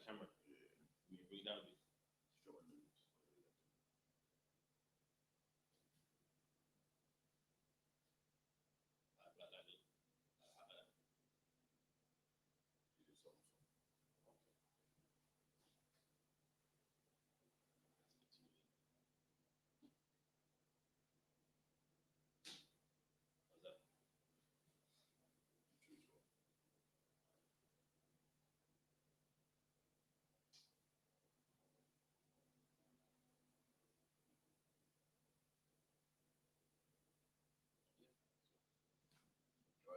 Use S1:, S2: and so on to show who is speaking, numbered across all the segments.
S1: camera. You bring it down.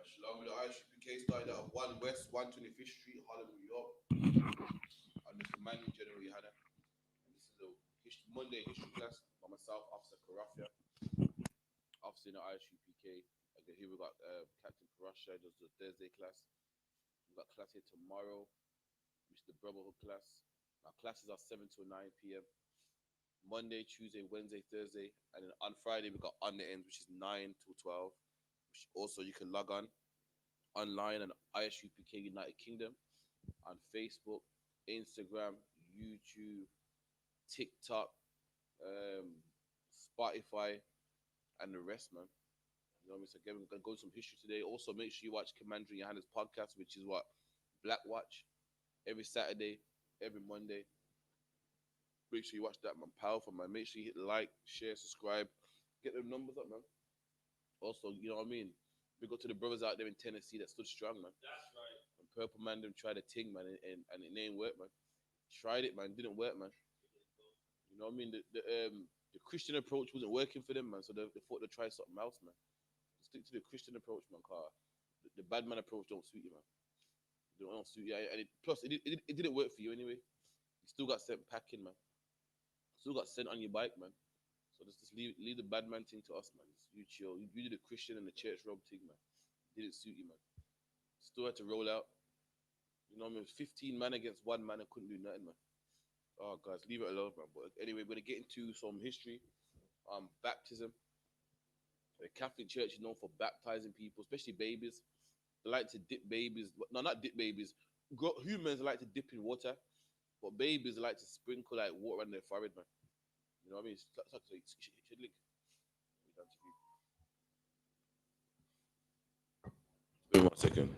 S2: Shalom, the I.S.U.P.K started at 1 West, 125th Street, Harlem, New York. Under Commanding General YAHANNA. And this is a Monday history class by myself, Officer Karafia, Officer in the I.S.U.P.K. Again, here we got Captain Karasha, does the Thursday class. We've got class here tomorrow, which is the Brotherhood class. Our classes are 7 to 9 p.m. Monday, Tuesday, Wednesday, Thursday. And then on Friday, we got On the Ends, which is 9 to 12. Which also, you can log on online on I.S.U.P.K United Kingdom on Facebook, Instagram, YouTube, TikTok, Spotify, and the rest, man. You know what I mean? So again, we're gonna go some history today. Also, make sure you watch Commander YAHANNA's podcast, which is what Black Watch, every Saturday, every Monday. Make sure you watch that, man. Powerful, man. Make sure you hit like, share, subscribe, get them numbers up, man. Also, you know what I mean? We go to the brothers out there in Tennessee that stood strong, man.
S1: That's right.
S2: And Purple Man them tried a thing, man, and it ain't work, man. Tried it, man. Didn't work, man. You know what I mean? The Christian approach wasn't working for them, man. So they thought they'd try something else, man. Stick to the Christian approach, man. Cause the bad man approach don't suit you, man. They don't suit you. And plus, it didn't work for you anyway. You still got sent packing, man. Still got sent on your bike, man. So just leave the bad man thing to us, man. You chill. You do the Christian and the church robe thing, man. Didn't suit you, man. Still had to roll out. You know what I mean? 15 man against one man and couldn't do nothing, man. Oh, guys, leave it alone, man. But anyway, we're going to get into some history. Baptism. The Catholic Church is known for baptizing people, especially babies. They like to dip babies. No, not dip babies. Humans like to dip in water, but babies like to sprinkle like water on their forehead, man. You know what I mean? Should link. Wait 1 second.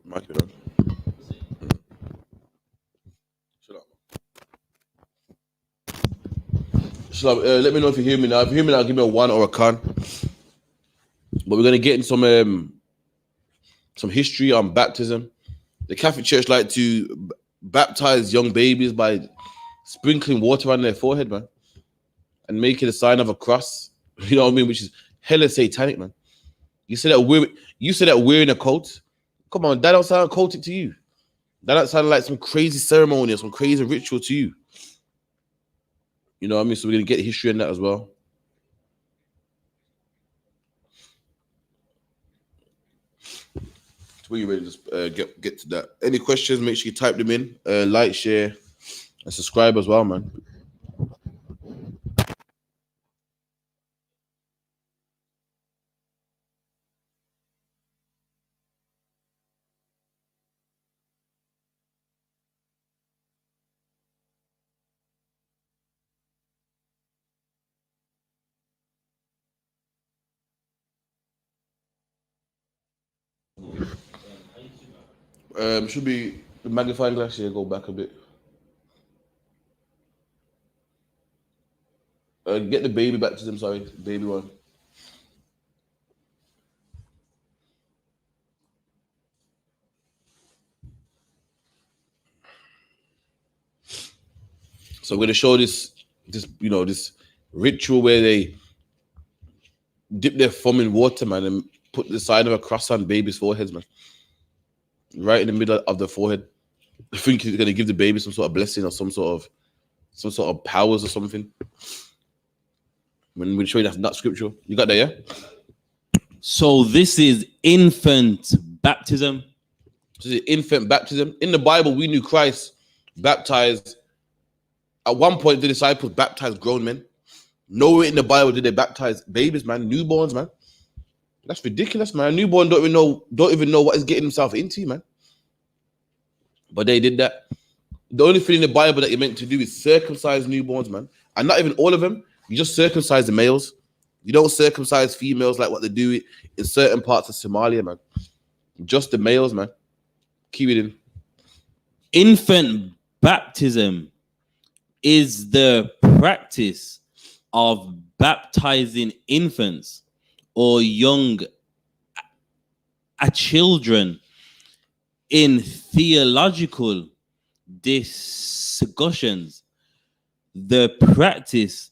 S2: Mic it on. Shalom. Let me know if you hear me now. If you hear me now, give me a 1 or a con. But we're gonna get in some history on baptism. The Catholic Church like to baptize young babies by sprinkling water on their forehead, man, and making a sign of a cross. You know what I mean? Which is hella satanic, man. You said that wearing a coat. Come on, that don't sound cultic to you. That don't sound like some crazy ceremony or some crazy ritual to you. You know what I mean? So we're gonna get history on that as well. So when you're ready, just get to that. Any questions? Make sure you type them in. Like, share, and subscribe as well, man. Should be the magnifying glass here. Go back a bit. Get the baby baptism. Sorry, baby one. So I'm going to show this ritual where they dip their thumb in water, man, and put the sign of a cross on babies' foreheads, man. Right in the middle of the forehead. I think it's going to give the baby some sort of blessing or some sort of powers or something. When we show you that's not scriptural. You got that, yeah?
S1: So this is infant baptism.
S2: This is infant baptism. In the Bible, we knew Christ baptized. At one point, the disciples baptized grown men. Nowhere in the Bible did they baptize babies, man, newborns, man. That's ridiculous, man. A newborn don't even know what he's getting himself into, man. But they did that. The only thing in the Bible that you're meant to do is circumcise newborns, man. And not even all of them. You just circumcise the males. You don't circumcise females like what they do in certain parts of Somalia, man. Just the males, man. Keep it in.
S1: Infant baptism is the practice of baptizing infants or young children in theological discussions. The practice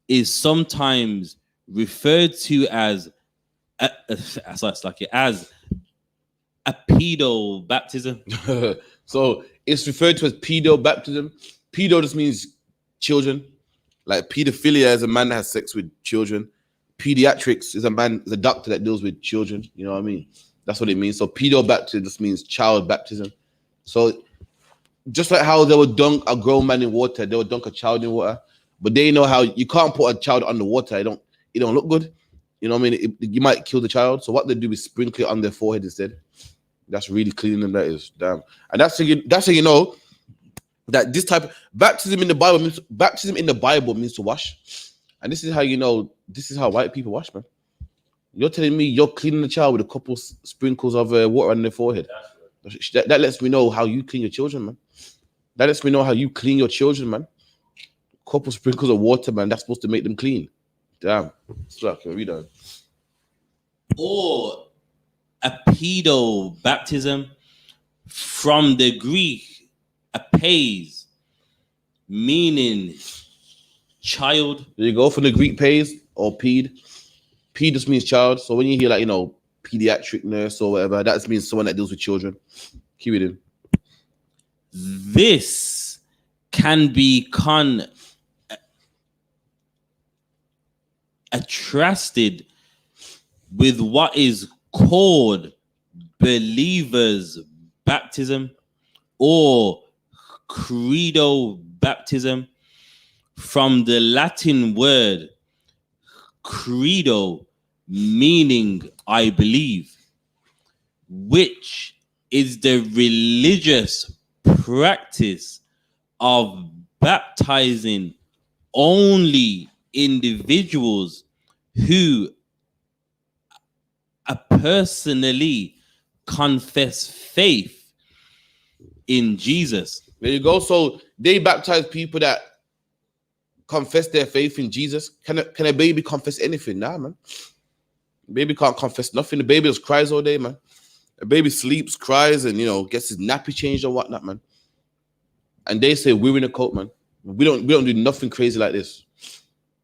S1: is sometimes referred to as a pedo baptism.
S2: So it's referred to as pedo baptism. Pedo just means children. Like pedophilia is a man that has sex with children. Pediatrics is a doctor that deals with children. You know what I mean? That's what it means. So pedo baptism just means child baptism. So just like how they would dunk a grown man in water, they would dunk a child in water. But they know how you can't put a child underwater. It don't look good. You know what I mean? You might kill the child. So what they do is sprinkle it on their forehead instead. That's really cleaning them. That is damn. And that's how you know that this type of baptism in the Bible means to wash. And this is how you know this is how white people wash, man. You're telling me you're cleaning the child with a couple sprinkles of water on their forehead. That lets me know how you clean your children, man. That lets me know how you clean your children, man. Couple sprinkles of water, man. That's supposed to make them clean. Damn. So I can read that.
S1: Or a pedo baptism from the Greek apes, meaning child.
S2: There you go. From the Greek pays or ped. Ped just means child. So when you hear like, pediatric nurse or whatever, that just means someone that deals with children. Keep it in.
S1: This can be contrasted with what is called believers baptism or credo baptism, from the Latin word credo, meaning I believe, which is the religious practice of baptizing only individuals who personally confess faith in Jesus.
S2: There you go. So they baptize people that confess their faith in Jesus. Can a baby confess anything? Nah, man. Baby can't confess nothing. The baby just cries all day, man. A baby sleeps, cries, and gets his nappy changed or whatnot, man. And they say we're in a cult, man. We don't do nothing crazy like this.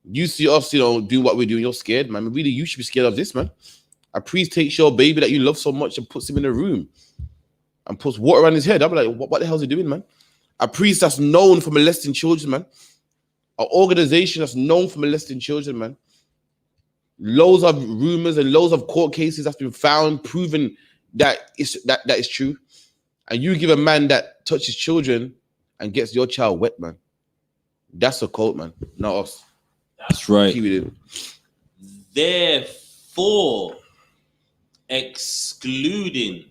S2: You see us, doing what we're doing. You're scared, man. Really, you should be scared of this, man. A priest takes your baby that you love so much and puts him in a room and puts water on his head. I'll be like, what the hell is he doing, man? A priest that's known for molesting children, man. An organization that's known for molesting children, man. Loads of rumors and loads of court cases that's been found, proven that is true. And you give a man that touches children and gets your child wet, man. That's a cult, man. Not us.
S1: That's right.
S2: Keep it in.
S1: Therefore, excluding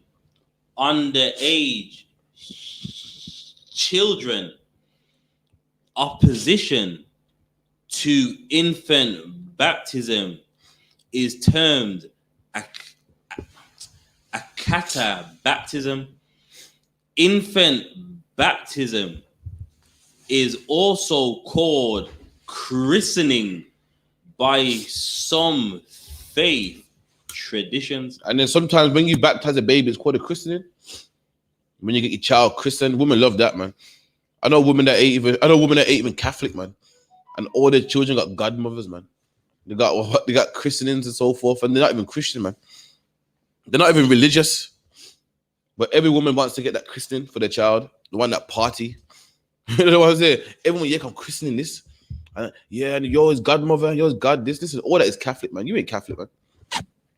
S1: underage children, opposition to infant baptism is termed a kata baptism. Infant baptism is also called christening by some faith traditions.
S2: And then sometimes when you baptize a baby, it's called a christening. When you get your child christened, women love that, man. I know women that ain't even Catholic, man. And all their children got godmothers, man. They got christenings and so forth, and they're not even Christian, man. They're not even religious. But every woman wants to get that christening for their child, the one that party. You know what I'm saying? Everyone, I'm christening this. And you're his godmother, you're his god this. This is all that is Catholic, man. You ain't Catholic, man.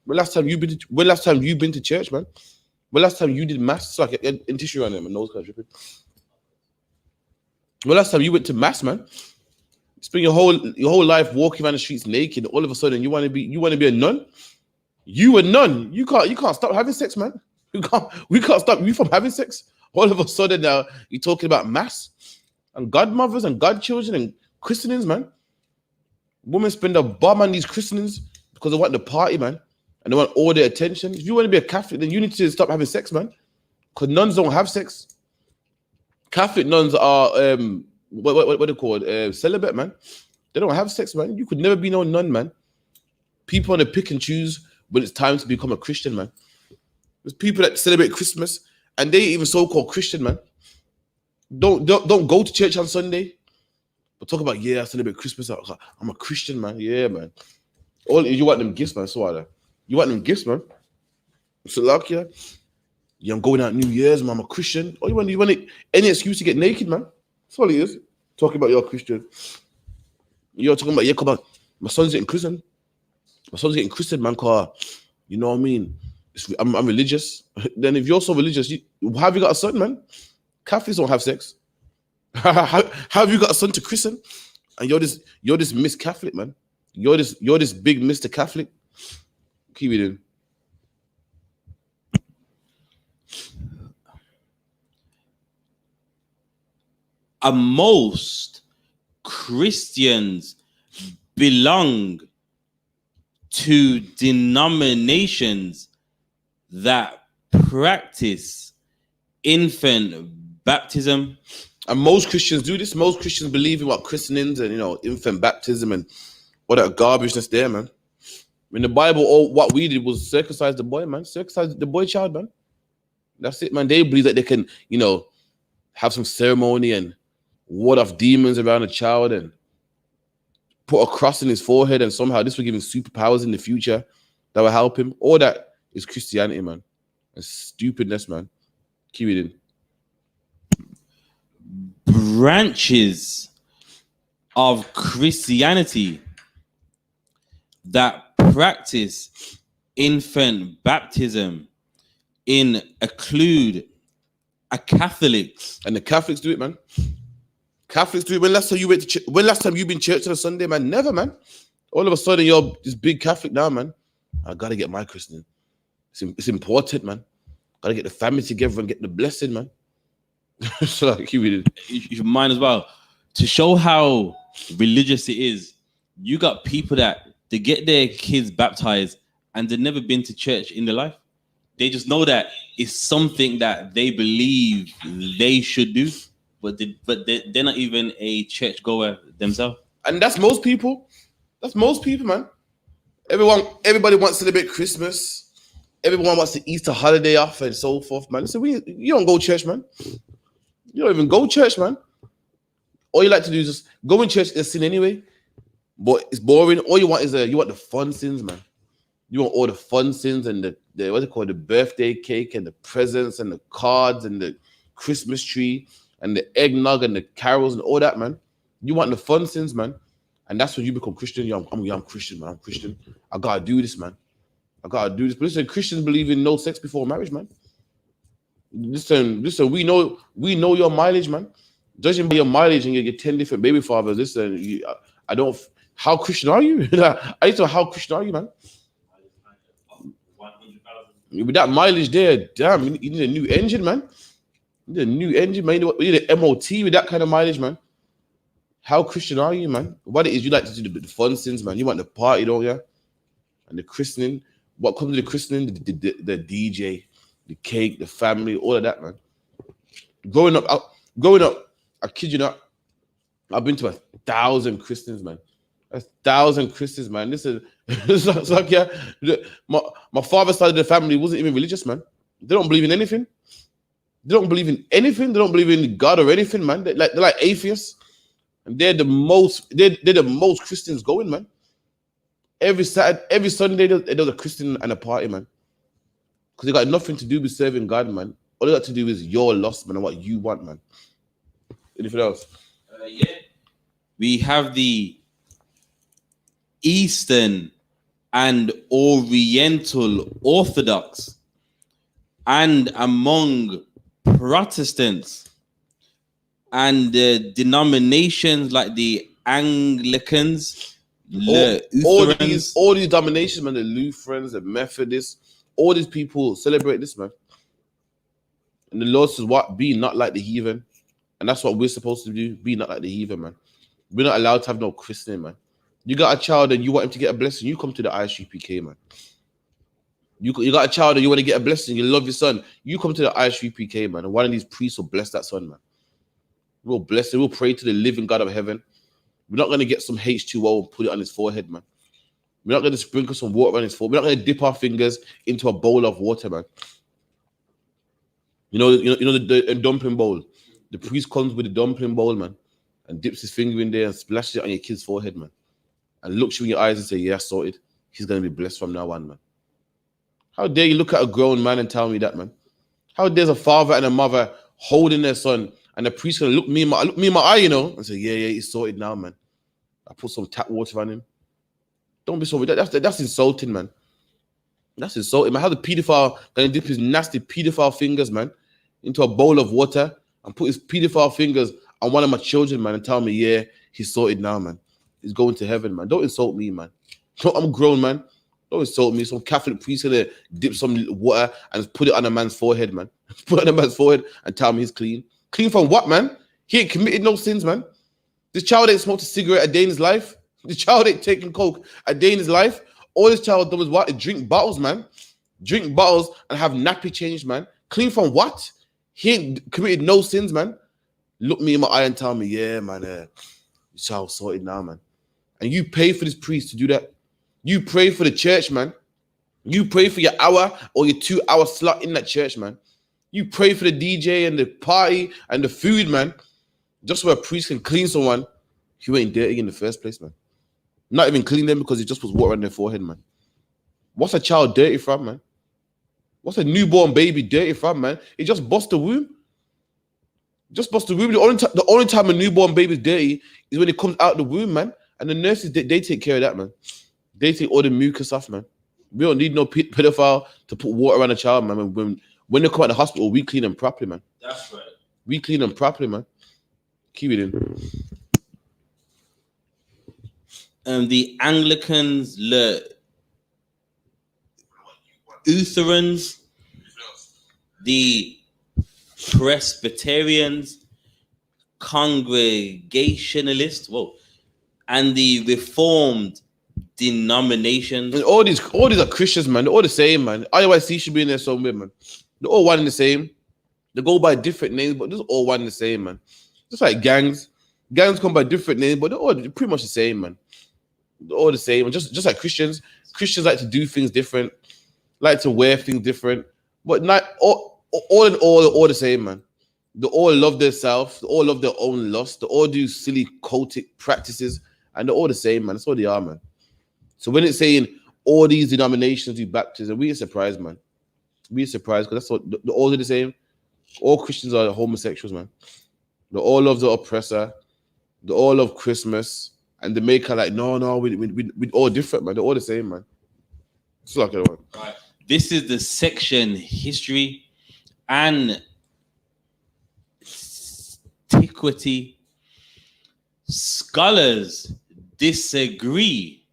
S2: When last time you been to church, man? When last time you did mass? So I get in tissue around there, my nose kind of dripping. When last time you went to mass, man? Spend your whole life walking around the streets naked. All of a sudden, you want to be a nun? You a nun? You can't stop having sex, man. We can't stop you from having sex. All of a sudden now you're talking about mass and godmothers and godchildren and christenings, man. Women spend a bomb on these christenings because they want the party, man, and they want all their attention. If you want to be a Catholic, then you need to stop having sex, man, because nuns don't have sex. Catholic nuns are what they called celibate, man. They don't have sex, man. You could never be no nun, man. People want to pick and choose when it's time to become a Christian, man. There's people that celebrate Christmas and they even so-called Christian, man. Don't go to church on Sunday, but talk about, yeah, I celebrate Christmas. I'm a Christian, man. Yeah, man. All you want them gifts, man. So what? You want them gifts, man. So like, yeah, I'm going out New Year's, man. I'm a Christian. Oh, you want any excuse to get naked, man. That's all it is. Talking about you're a Christian. You're talking about, yeah, come on. My son's getting christened. My son's getting christened, man. Cause you know what I mean. I'm religious. Then if you're so religious, how have you got a son, man? Catholics don't have sex. How have you got a son to christen? And you're this Miss Catholic, man. You're this big Mr. Catholic. Keep it in.
S1: And most Christians belong to denominations that practice infant baptism.
S2: And most Christians do this. Most Christians believe in what christenings and infant baptism and all that garbageness there, man. In the Bible, all what we did was circumcise the boy, man. Circumcise the boy child, man. That's it, man. They believe that they can, have some ceremony and ward off demons around the child and put a cross in his forehead, and somehow this will give him superpowers in the future that will help him. All that is Christianity, man. And stupidness, man. Keep it in.
S1: Branches of Christianity that practice infant baptism include a Catholics.
S2: And the Catholics do it, man. Catholics do it. When last time you went to church? When last time you been to church on a Sunday, man? Never, man. All of a sudden you're this big Catholic now, man. I gotta get my christening. It's important, man. Gotta get the family together and get the blessing, man. So like, you
S1: might as well. To show how religious it is, you got people that they get their kids baptized and they've never been to church in their life. They just know that it's something that they believe they should do, but they're not even a church goer themselves.
S2: And that's most people. That's most people, man. Everybody wants to celebrate Christmas. Everyone wants the Easter holiday off and so forth, man. So you don't go to church, man. You don't even go to church, man. All you like to do is just go in church and sin anyway. But it's boring. All you want is you want the fun sins, man. You want all the fun sins and the what they call the birthday cake and the presents and the cards and the Christmas tree and the eggnog and the carols and all that, man. You want the fun sins, man. And that's when you become Christian. I'm Christian, man. I'm Christian. I gotta do this, man. I gotta do this. But listen, Christians believe in no sex before marriage, man. Listen. We know your mileage, man. Judging by your mileage and your 10 different baby fathers. Listen, how Christian are you? I used to know how Christian are you, man? With that mileage there, damn, you need a new engine, man. You need a new engine, man. You need an MOT with that kind of mileage, man. How Christian are you, man? What it is, you like to do the fun sins, man. You want the party, don't you? And the christening. What comes to the christening? The DJ, the cake, the family, all of that, man. Growing up, I kid you not, I've been to 1,000 christenings, man. 1,000 christenings, man. Listen, it's like, yeah, my father's side of the family wasn't even religious, man. They don't believe in anything. They don't believe in anything. They don't believe in God or anything, man. They're like atheists. And they're the most Christians going, man. Every Sunday, there's a Christian and a party, man. Because they got nothing to do with serving God, man. All they got to do is your loss, man, and what you want, man. Anything else?
S1: Yeah. We have the Eastern and Oriental Orthodox, and among Protestants and denominations like the Anglicans,
S2: all these denominations, man, the Lutherans, the Methodists, all these people celebrate this, man. And the Lord says, what? Be not like the heathen. And that's what we're supposed to do. Be not like the heathen, man. We're not allowed to have no christening, man. You got a child and you want him to get a blessing, you come to the I.S.U.P.K, man. You got a child and you want to get a blessing, you love your son, you come to the I.S.U.P.K, man. And one of these priests will bless that son, man. We'll bless it. We'll pray to the living God of heaven. We're not going to get some H2O and put it on his forehead, man. We're not going to sprinkle some water on his forehead. We're not going to dip our fingers into a bowl of water, man. You know the dumpling bowl. The priest comes with the dumpling bowl, man, and dips his finger in there and splashes it on your kid's forehead, man, and looks you in your eyes and say, "Yeah, sorted. He's going to be blessed from now on, man." How dare you look at a grown man and tell me that, man? How dares a father and a mother holding their son and the priest going to look me in my eye, you know, and say, "Yeah, he's sorted now, man. I put some tap water on him." Don't be so that's insulting, man. That's insulting, man. How the pedophile going to dip his nasty pedophile fingers, man, into a bowl of water and put his pedophile fingers on one of my children, man, and tell me, "Yeah, he's sorted now, man. He's going to heaven, man." Don't insult me, man. I'm grown, man. Don't insult me. Some Catholic priest gonna dip some water and put it on a man's forehead, man. Put it on a man's forehead and tell me he's clean. Clean from what, man? He ain't committed no sins, man. This child ain't smoked a cigarette a day in his life. The child ain't taking coke a day in his life. All this child does is what? Drink bottles, man. Drink bottles and have nappy changed, man. Clean from what? He ain't committed no sins, man. Look me in my eye and tell me, "Yeah, man, your child's sorted now, man." And you pay for this priest to do that. You pray for the church, man. You pray for your hour or your 2-hour slot in that church, man. You pray for the DJ and the party and the food, man. Just so a priest can clean someone who ain't dirty in the first place, man. Not even clean them because he just puts water on their forehead, man. What's a child dirty from, man? What's a newborn baby dirty from, man? It just busts the womb. Just bust the womb. The only time a newborn baby is dirty is when it comes out the womb, man. And the nurses, they take care of that, man. They take all the mucus off, man. We don't need no pedophile to put water on a child, man. When they come out of the hospital, we clean them properly, man.
S1: That's right.
S2: We clean them properly, man. Keep it in.
S1: The Anglicans, Lutherans, the Presbyterians, Congregationalists, and the Reformed denominations.
S2: And all these are Christians, man. They're all the same, man. I.S.U.P.K should be in there somewhere, man. They're all one and the same. They go by different names, but they're all one and the same, man. Just like gangs. Gangs come by different names, but they're all pretty much the same, man. They're all the same. Just like Christians. Christians like to do things different, like to wear things different, but not all in all, they're all the same, man. They all love themselves. They all love their own lust. They all do silly cultic practices, and they're all the same, man. That's what they are, man. So when it's saying all these denominations do baptism, we ain't surprised, man. We ain't surprised because that's what they're all the same. All Christians are homosexuals, man. They all love the oppressor. They all love Christmas, and they make her like, no, we all different, man. They're all the same, man. It's like that one.
S1: Right. This is the section history and antiquity. Scholars disagree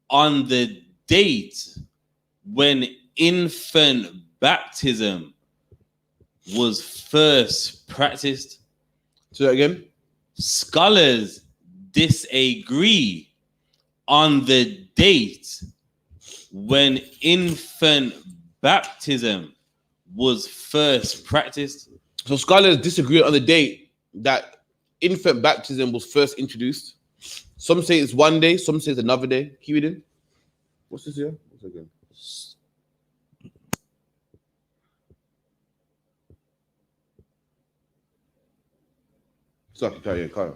S1: on the date when infant baptism was first practiced.
S2: Say that again.
S1: Scholars disagree on the date when infant baptism was first practiced.
S2: So scholars disagree on the date that infant baptism was first introduced. Some say it's one day, some say it's another day. Keep it in. What's this here? What's again? Sorry, carry on.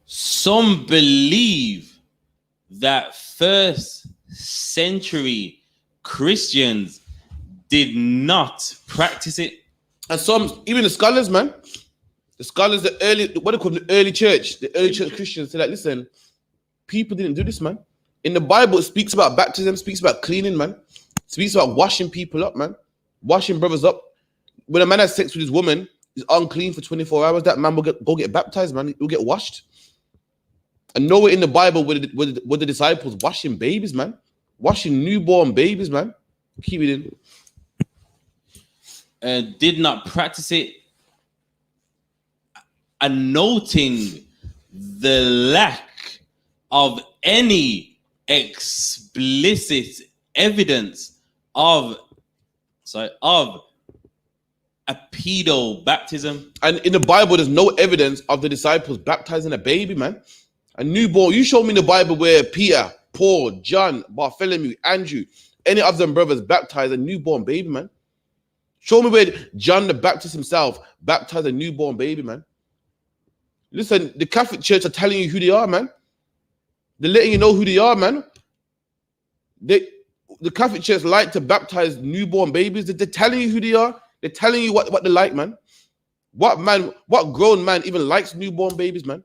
S1: Some believe that first century Christians did not practice it.
S2: And some, even the scholars, man, the scholars, the early church Christians say that, listen, people didn't do this, man. In the Bible, it speaks about baptism, speaks about cleaning, man. It speaks about washing people up, man. Washing brothers up. When a man has sex with his woman, he's unclean for 24 hours, that man will go get baptized, man. He'll get washed. And nowhere in the Bible were the disciples washing babies, man. Washing newborn babies, man. Keep it in.
S1: did not practice it, and noting the lack of any explicit evidence of a pedo baptism.
S2: And in the Bible, there's no evidence of the disciples baptizing a baby, man. A newborn. You show me in the Bible where Peter, Paul, John, Bartholomew, Andrew, any of them brothers baptized a newborn baby, man. Show me where John the Baptist himself baptized a newborn baby, man. Listen, the Catholic Church are telling you who they are, man. They're letting you know who they are, man. The Catholic Church like to baptize newborn babies. They're telling you who they are. They're telling you what they like, man. What grown man even likes newborn babies, man?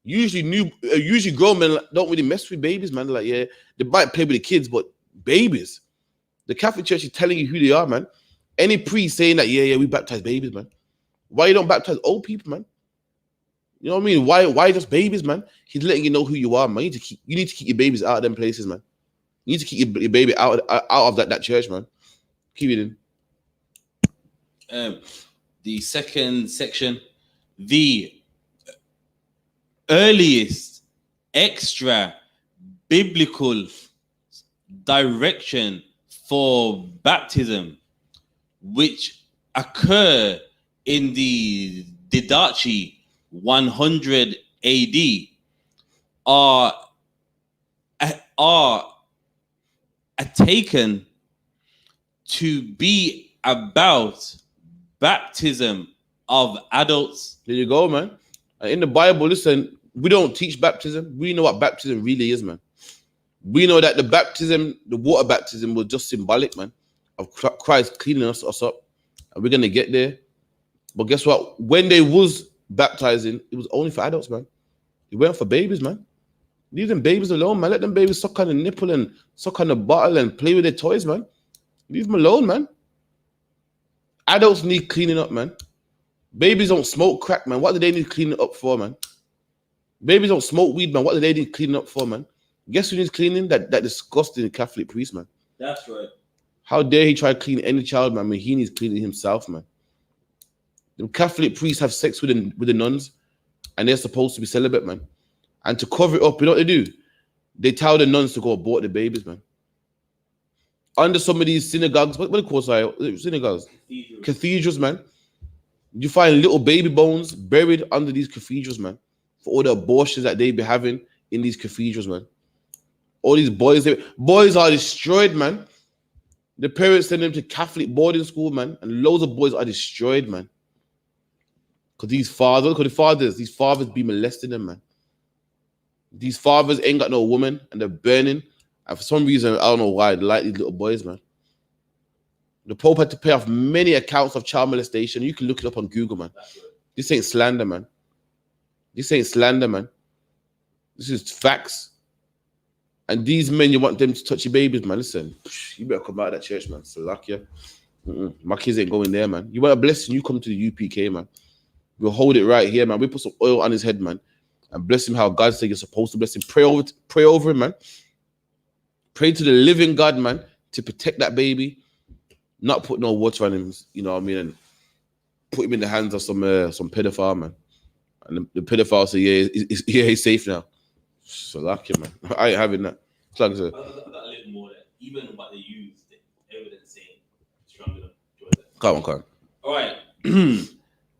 S2: Usually grown men don't really mess with babies, man. Like, yeah, they might play with the kids, but babies. The Catholic Church is telling you who they are, man. Any priest saying that, yeah, we baptize babies, man. Why you don't baptize old people, man? You know what I mean? Why just babies, man? He's letting you know who you are, man. You need to keep your babies out of them places, man. You need to keep your baby out of that church, man. Keep it
S1: in. The second section, the earliest extra biblical direction for baptism, which occur in the Didache 100 AD, are taken to be about baptism of adults.
S2: There you go, man. In the Bible, listen, we don't teach baptism. We know what baptism really is, man. We know that the water baptism was just symbolic, man, of Christ cleaning us up. And we're going to get there. But guess what? When they was baptizing, it was only for adults, man. It weren't for babies, man. Leave them babies alone, man. Let them babies suck on the nipple and suck on the bottle and play with their toys, man. Leave them alone, man. Adults need cleaning up, man. Babies don't smoke crack, man. What do they need cleaning up for, man? Babies don't smoke weed, man. What do they need cleaning up for, man? Guess who needs cleaning? That disgusting Catholic priest, man.
S1: That's right.
S2: How dare he try to clean any child, man? I mean, he needs cleaning himself, man. The Catholic priests have sex with the nuns, and they're supposed to be celibate, man. And to cover it up, you know what they do? They tell the nuns to go abort the babies, man. Under some of these synagogues, what do you call synagogues? Cathedrals, man. You find little baby bones buried under these cathedrals, man, for all the abortions that they be having in these cathedrals, man. All these boys are destroyed, man. The parents send them to Catholic boarding school, man, and loads of boys are destroyed, man. Because these fathers be molesting them, man. These fathers ain't got no woman, and they're burning. And for some reason, I don't know why, they like these little boys, man. The Pope had to pay off many accounts of child molestation. You can look it up on Google, man. This ain't slander, man. This ain't slander, man. This is facts. And these men, you want them to touch your babies, man. Listen, you better come out of that church, man. Salakia. My kids ain't going there, man. You want a blessing, you come to the UPK, man. We'll hold it right here, man. We put some oil on his head, man. And bless him how God said you're supposed to bless him. Pray over him, man. Pray to the living God, man, to protect that baby. Not put no water on him, you know what I mean? And put him in the hands of some pedophile, man. And the pedophile say, he's safe now. So lucky, man. I ain't having that.
S1: I got a little more that even what they use, the evidence saying strong enough.
S2: Come on.
S1: All right.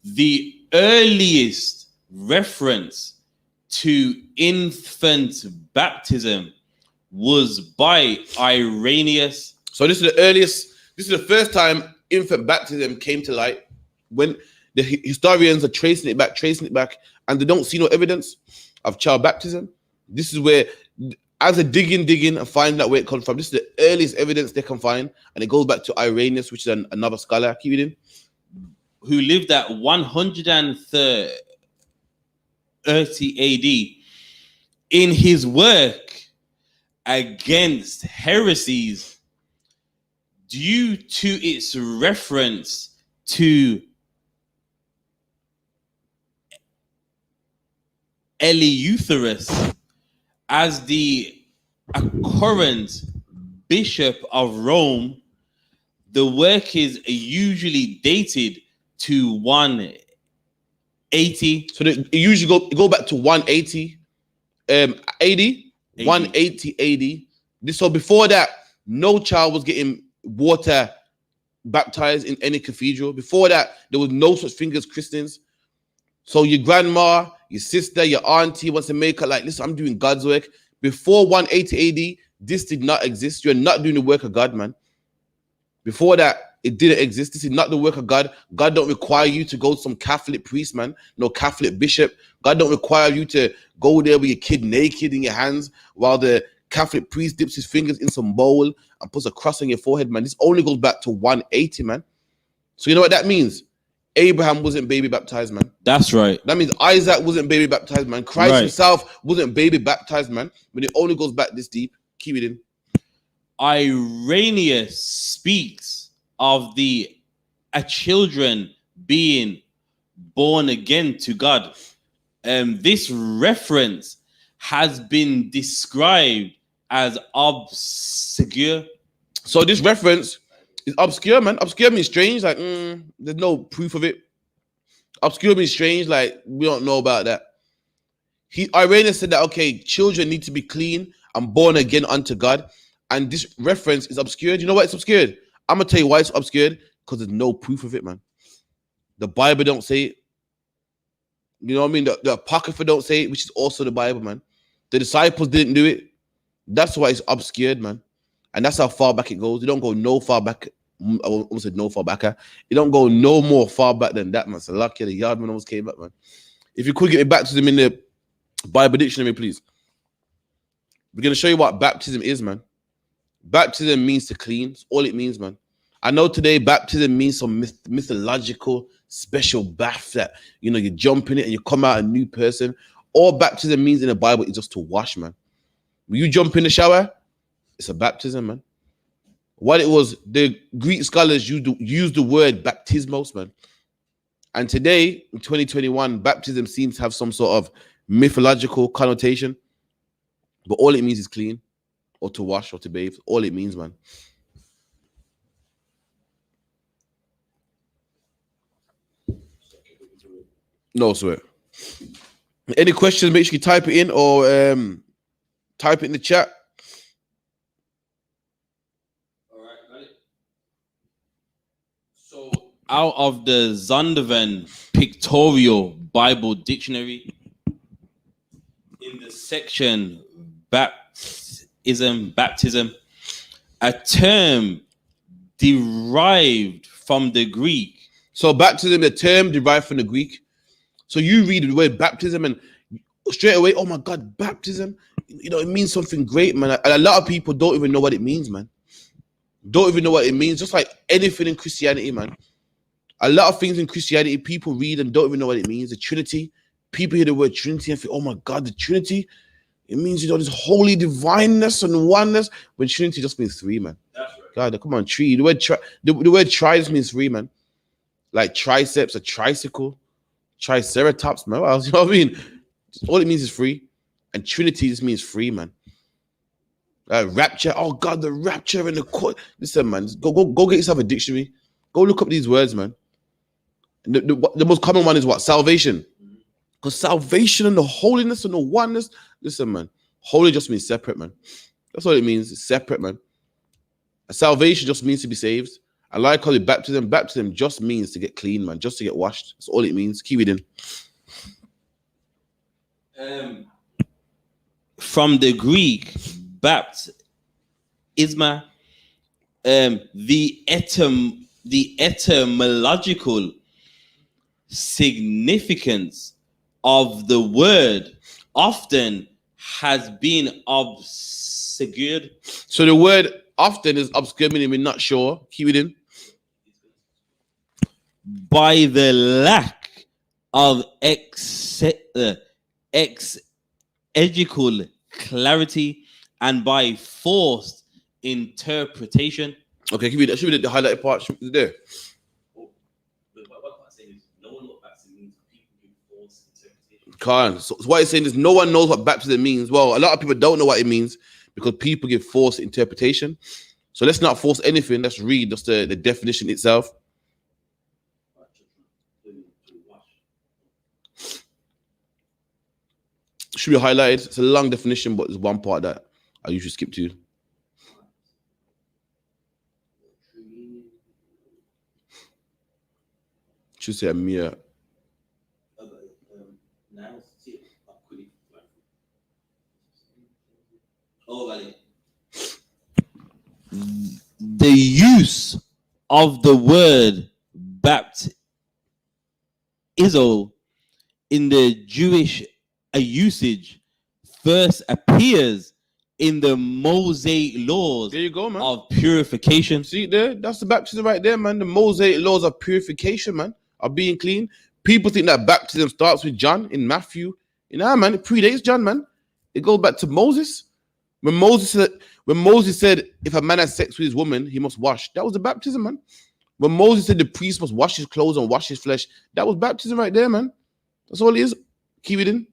S1: The earliest reference to infant baptism was by Irenaeus.
S2: So this is the first time infant baptism came to light, when the historians are tracing it back, and they don't see no evidence of child baptism. This is where, as they're digging and finding out where it comes from, this is the earliest evidence they can find, and it goes back to Irenaeus, which is another scholar, keep it in,
S1: who lived at 130 AD. In his work against heresies, due to its reference to Eleutherus as the current bishop of Rome, the work is usually dated to 180.
S2: So it usually go back to 180 AD, 180 AD. So before that, no child was getting water baptized in any cathedral. Before that, there was no such thing as Christians. So your grandma, your sister, your auntie wants to make her like, listen, I'm doing God's work. Before 180 AD, this did not exist. You're not doing the work of God, man. Before that, it didn't exist. This is not the work of God. God don't require you to go to some Catholic priest, man. No Catholic bishop. God don't require you to go there with your kid naked in your hands while the Catholic priest dips his fingers in some bowl and puts a cross on your forehead, man. This only goes back to 180, man. So you know what that means? Abraham wasn't baby baptized, man.
S1: That's right.
S2: That means Isaac wasn't baby baptized, man. Christ himself wasn't baby baptized, man. But it only goes back this deep. Keep it in.
S1: Irenaeus speaks of a children being born again to God. This reference has been described as obscure.
S2: So this reference is obscure, man. Obscure means strange. Like, there's no proof of it. Obscure means strange. Like, we don't know about that. Irenaeus said that, okay, children need to be clean and born again unto God. And this reference is obscured. You know why it's obscured? I'm going to tell you why it's obscured. Because there's no proof of it, man. The Bible don't say it. You know what I mean? The Apocrypha don't say it, which is also the Bible, man. The disciples didn't do it. That's why it's obscured, man. And that's how far back it goes. It don't go no far back. I almost said no far back. It don't go no more far back than that, man. So lucky the yardman almost came back, man. If you could get me baptism in the Bible dictionary, please. We're going to show you what baptism is, man. Baptism means to clean. That's all it means, man. I know today baptism means some mythological special bath that, you know, you jump in it and you come out a new person. All baptism means in the Bible is just to wash, man. When you jump in the shower, it's a baptism, man. What it was, the Greek scholars used the word baptismos, man. And today, in 2021, baptism seems to have some sort of mythological connotation. But all it means is clean or to wash or to bathe. All it means, man. No swear. Any questions, make sure you type it in or type it in the chat.
S1: All right, got it. So out of the Zondervan Pictorial Bible Dictionary, in the section baptism, a term derived from the Greek.
S2: So baptism, a term derived from the Greek. So you read the word baptism and straight away, oh my God, baptism, you know, it means something great, man. And a lot of people don't even know what it means, man. Don't even know what it means. Just like anything in Christianity, man. A lot of things in Christianity, people read and don't even know what it means. The Trinity, people hear the word Trinity and think, oh my God, the Trinity, it means, you know, this holy divineness and oneness. When Trinity just means three, man. That's right. God, come on, tree. The word tri just means three, man. Like triceps, a tricycle, triceratops, man. What else? You know what I mean? All it means is free. And Trinity just means free, man. Rapture. Oh God, the rapture and the court. Listen, man. Go get yourself a dictionary. Go look up these words, man. The most common one is what? Salvation. Because salvation and the holiness and the oneness. Listen, man. Holy just means separate, man. That's all it means. It's separate, man. Salvation just means to be saved. I like calling it baptism. Baptism just means to get clean, man. Just to get washed. That's all it means. Keep it in.
S1: From the Greek, baptisma, the etymological significance of the word often has been obscured.
S2: So the word often is obscure, meaning we're not sure. Keep it in.
S1: By the lack of exegetical clarity and by forced interpretation.
S2: Okay, keep it. Should be the highlighted part. Should be there. So what it's saying is no one knows what baptism means. Well, a lot of people don't know what it means because people give false interpretation. So let's not force anything. Let's read just the definition itself. Should be highlighted. It's a long definition, but there's one part that I usually skip to. Should say a mere.
S1: The use of the word baptizo in the Jewish usage first appears in the Mosaic laws
S2: There you go, man.
S1: of purification.
S2: See there? That's the baptism right there, man. The Mosaic laws of purification, man, are being clean. People think that baptism starts with John in Matthew. Man, it predates John, man. It goes back to Moses. When Moses said, if a man has sex with his woman, he must wash. That was the baptism, man. When Moses said the priest must wash his clothes and wash his flesh, that was baptism right there, man. That's all it is. Keep it in.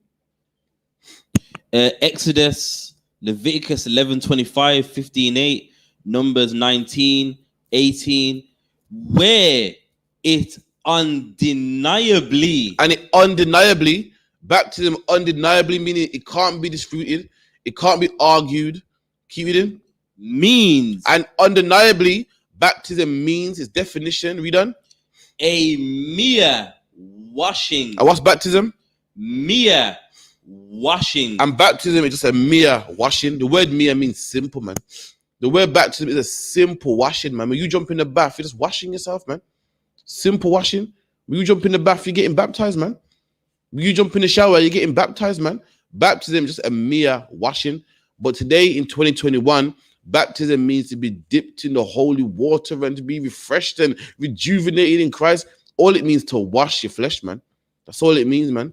S1: Exodus, Leviticus 11:25, 15:8, Numbers 19:18, where it undeniably,
S2: baptism undeniably meaning it can't be disputed, it can't be argued. Keep it in.
S1: Means,
S2: and undeniably, baptism means its definition. Read on.
S1: A mere washing.
S2: And what's baptism?
S1: Mere washing.
S2: And baptism is just a mere washing. The word mere means simple, man. The word baptism is a simple washing, man. When you jump in the bath, you're just washing yourself, man. Simple washing. When you jump in the bath, you're getting baptized, man. When you jump in the shower, you're getting baptized, man. Baptism is just a mere washing. But today in 2021, baptism means to be dipped in the holy water and to be refreshed and rejuvenated in Christ. All it means to wash your flesh, man. That's all it means, man.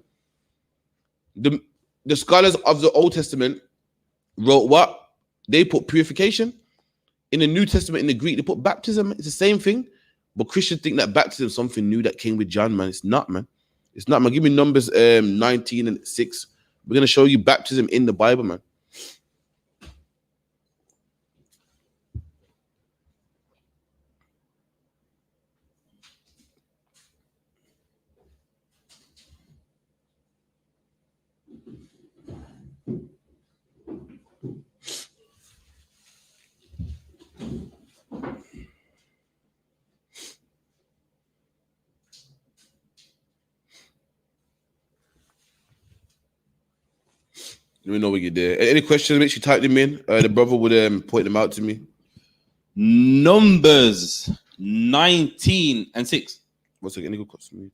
S2: The scholars of the Old Testament wrote what? They put purification. In the New Testament, in the Greek, they put baptism. It's the same thing. But Christians think that baptism is something new that came with John, man. It's not, man. It's not, man. Give me Numbers 19:6. We're going to show you baptism in the Bible, man. Let me know when you're there. Any questions, make sure you type them in. The brother would point them out to me.
S1: Numbers 19:6.
S2: What's it? Any good questions?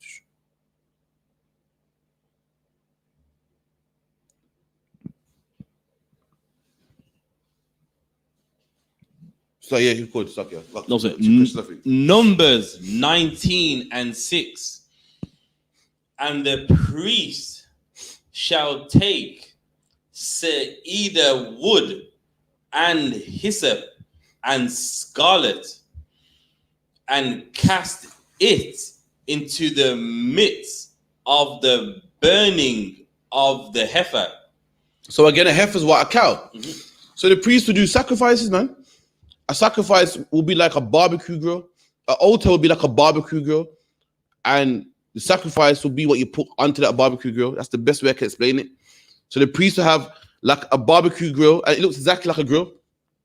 S2: So yeah, you could stop here.
S1: No, sir. Numbers 19:6. And the priest shall take either wood and hyssop and scarlet and cast it into the midst of the burning of the heifer.
S2: So again, a heifer is what? A cow. Mm-hmm. So the priest will do sacrifices, man. A sacrifice will be like a barbecue grill. An altar will be like a barbecue grill. And the sacrifice will be what you put onto that barbecue grill. That's the best way I can explain it. So the priest will have like a barbecue grill, and it looks exactly like a grill.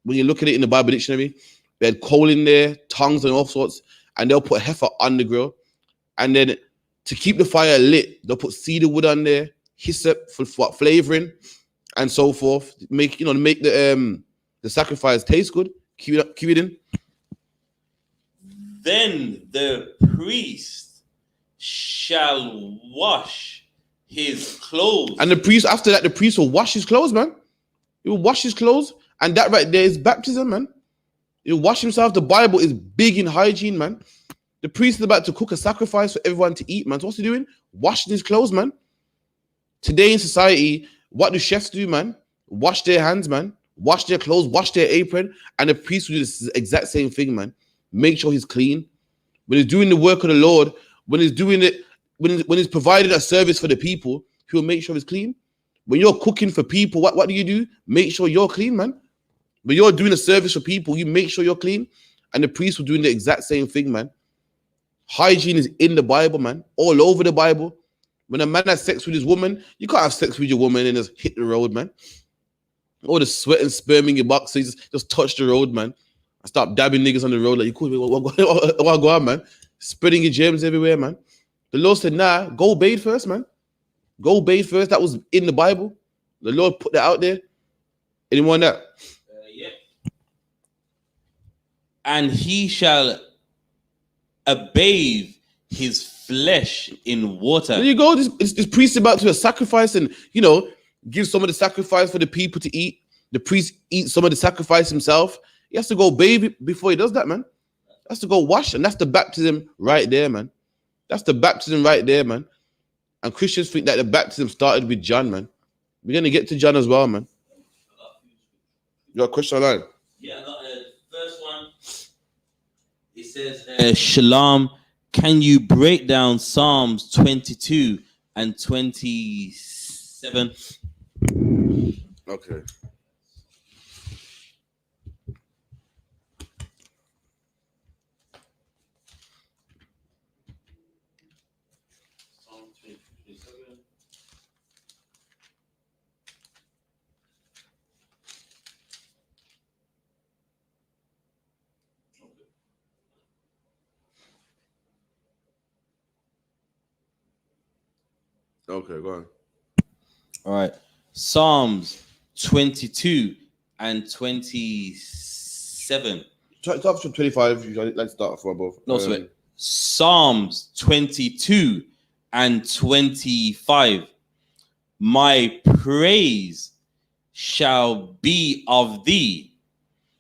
S2: When you look at it in the Bible dictionary, they had coal in there, tongues and all sorts, and they'll put heifer on the grill. And then to keep the fire lit, they'll put cedar wood on there, hyssop for flavoring, and so forth. Make the sacrifice taste good. Keep it in.
S1: Then the priest shall wash his clothes.
S2: And the priest, after that, the priest will wash his clothes, man. He will wash his clothes. And that right there is baptism, man. He'll wash himself. The Bible is big in hygiene, man. The priest is about to cook a sacrifice for everyone to eat, man. So what's he doing? Washing his clothes, man. Today in society, what do chefs do, man? Wash their hands, man. Wash their clothes, wash their apron. And the priest will do this exact same thing, man. Make sure he's clean. When he's doing the work of the Lord, when he's doing it, when he's providing a service for the people, he'll make sure it's clean. When you're cooking for people, what do you do? Make sure you're clean, man. When you're doing a service for people, you make sure you're clean. And the priests were doing the exact same thing, man. Hygiene is in the Bible, man. All over the Bible. When a man has sex with his woman, you can't have sex with your woman and just hit the road, man. All the sweat and sperm in your box, so you just touch the road, man. And stop dabbing niggas on the road like you cool. What go on, man? Spreading your germs everywhere, man. The Lord said, nah, go bathe first, man. Go bathe first. That was in the Bible. The Lord put that out there. Anyone that?
S1: Yeah. And he shall bathe his flesh in water.
S2: There you go. This priest about to do a sacrifice and, give some of the sacrifice for the people to eat. The priest eats some of the sacrifice himself. He has to go bathe before he does that, man. He has to go wash. And that's the baptism right there, man. That's the baptism right there, man. And Christians think that the baptism started with John, man. We're going to get to John as well, man. You got a question online?
S1: Yeah, I got the first one. It says, Shalom, can you break down Psalms 22 and 27?
S2: Okay. Okay, go on.
S1: All right. Psalms 22 and 27.
S2: Start from 25. Let's start for both.
S1: No, sorry. Psalms 22 and 25. My praise shall be of thee.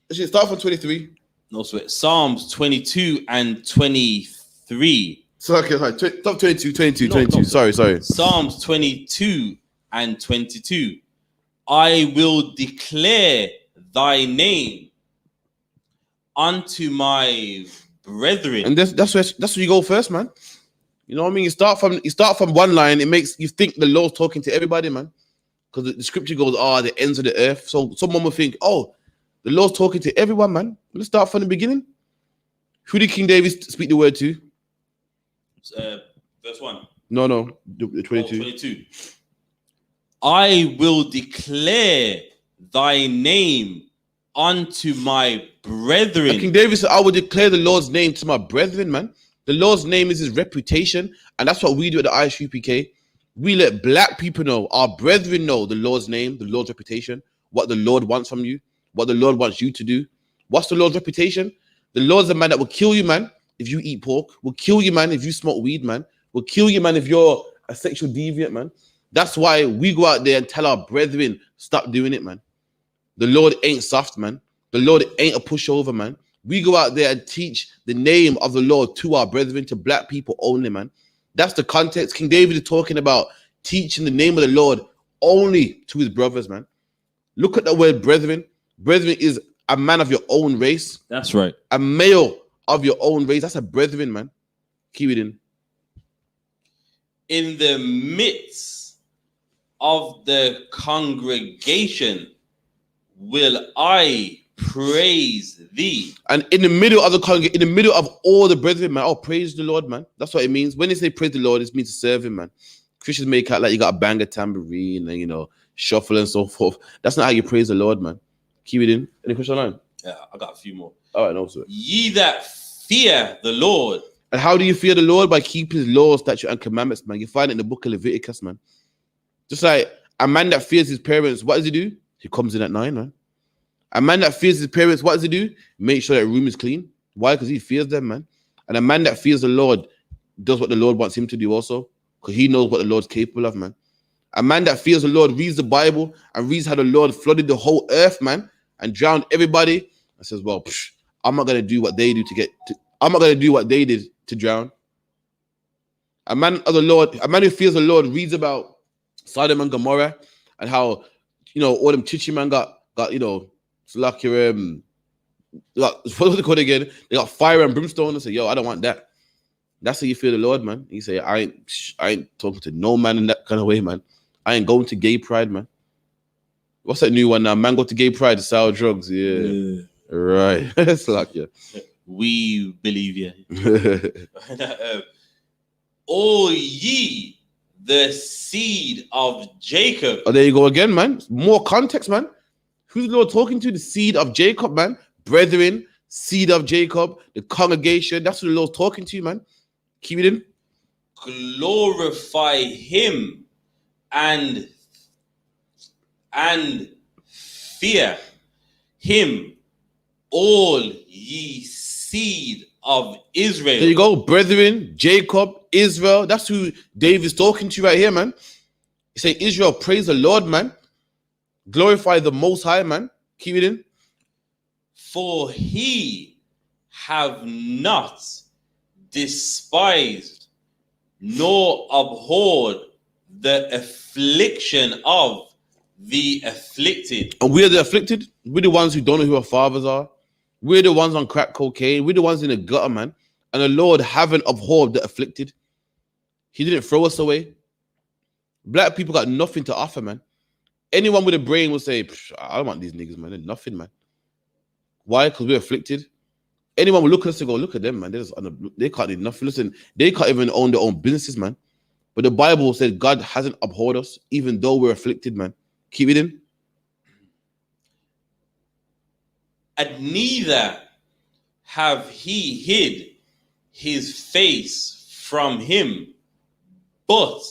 S2: Actually, start from 23.
S1: No, sweat. Psalms 22 and 23.
S2: So, okay, sorry. Stop 22. Sorry.
S1: Psalms 22 and 22. I will declare thy name unto my brethren.
S2: And that's where you go first, man. You know what I mean? You start from one line. It makes you think the Lord's talking to everybody, man. Because the scripture goes, the ends of the earth. So someone will think, the Lord's talking to everyone, man. Let's start from the beginning. Who did King David speak the word to?
S1: Verse 1.
S2: No, the 22.
S1: 22. I will declare thy name unto my brethren.
S2: And King David said, I will declare the Lord's name to my brethren, man. The Lord's name is his reputation. And that's what we do at the I.S.U.P.K. We let black people know, our brethren know the Lord's name, the Lord's reputation, what the Lord wants from you, what the Lord wants you to do. What's the Lord's reputation? The Lord's a man that will kill you, man, if you eat pork. Will kill you, man, if you smoke weed, man. Will kill you, man, if you're a sexual deviant, man. That's why we go out there and tell our brethren, stop doing it, man. The Lord ain't soft, man. The Lord ain't a pushover, man. We go out there and teach the name of the Lord to our brethren, to black people only, man. That's the context. King David is talking about teaching the name of the Lord only to his brothers, man. Look at the word brethren. Brethren is a man of your own race.
S1: That's right.
S2: A male of your own race. That's a brethren, man. Keep it in.
S1: In the midst of the congregation will I praise thee.
S2: And in the middle of the congregation, in the middle of all the brethren, man, praise the Lord, man. That's what it means. When they say praise the Lord, it means to serve him, man. Christians make out like you got to bang a tambourine and, shuffle and so forth. That's not how you praise the Lord, man. Keep it in. Any question online?
S1: Yeah, I got a few more.
S2: All right, no, sir.
S1: Ye that fear the Lord.
S2: And how do you fear the Lord? By keeping his laws, statutes, and commandments, man. You find it in the book of Leviticus, man. Just like a man that fears his parents, what does he do? He comes in at 9, man. A man that fears his parents, what does he do? Make sure that room is clean. Why? Because he fears them, man. And a man that fears the Lord does what the Lord wants him to do also, because he knows what the Lord's capable of, man. A man that fears the Lord reads the Bible and reads how the Lord flooded the whole earth, man, and drowned everybody, and says, well, I'm not going to do what they do I'm not going to do what they did to drown. A man who fears the Lord reads about Sodom and Gomorrah and how, all them chichi man got it's like your what was it called again? They got fire and brimstone and say, yo, I don't want that. That's how you fear the Lord, man. You say, I ain't talking to no man in that kind of way, man. I ain't going to gay pride, man. What's that new one now? Man got to gay pride, sour drugs. Yeah. Right. It's like, yeah.
S1: We believe you. All ye, the seed of Jacob.
S2: Oh, there you go again, man. More context, man. Who's the Lord talking to? The seed of Jacob, man. Brethren, seed of Jacob, the congregation. That's what the Lord's talking to you, man. Keep it in.
S1: Glorify him and fear him, all ye seed of Israel.
S2: There you go, brethren, Jacob, Israel. That's who David's talking to right here, man. He say, Israel, praise the Lord, man. Glorify the Most High, man. Keep it in.
S1: For he have not despised nor abhorred the affliction of the afflicted.
S2: And we're the afflicted. We're the ones who don't know who our fathers are. We're the ones on crack cocaine. We're the ones in the gutter, man. And the Lord haven't abhorred the afflicted. He didn't throw us away. Black people got nothing to offer, man. Anyone with a brain will say, I don't want these niggas, man. They're nothing, man. Why? Because we're afflicted. Anyone will look at us and go, look at them, man. They can't do nothing. Listen, they can't even own their own businesses, man. But the Bible said God hasn't abhorred us, even though we're afflicted, man. Keep it in.
S1: And neither have he hid his face from him, but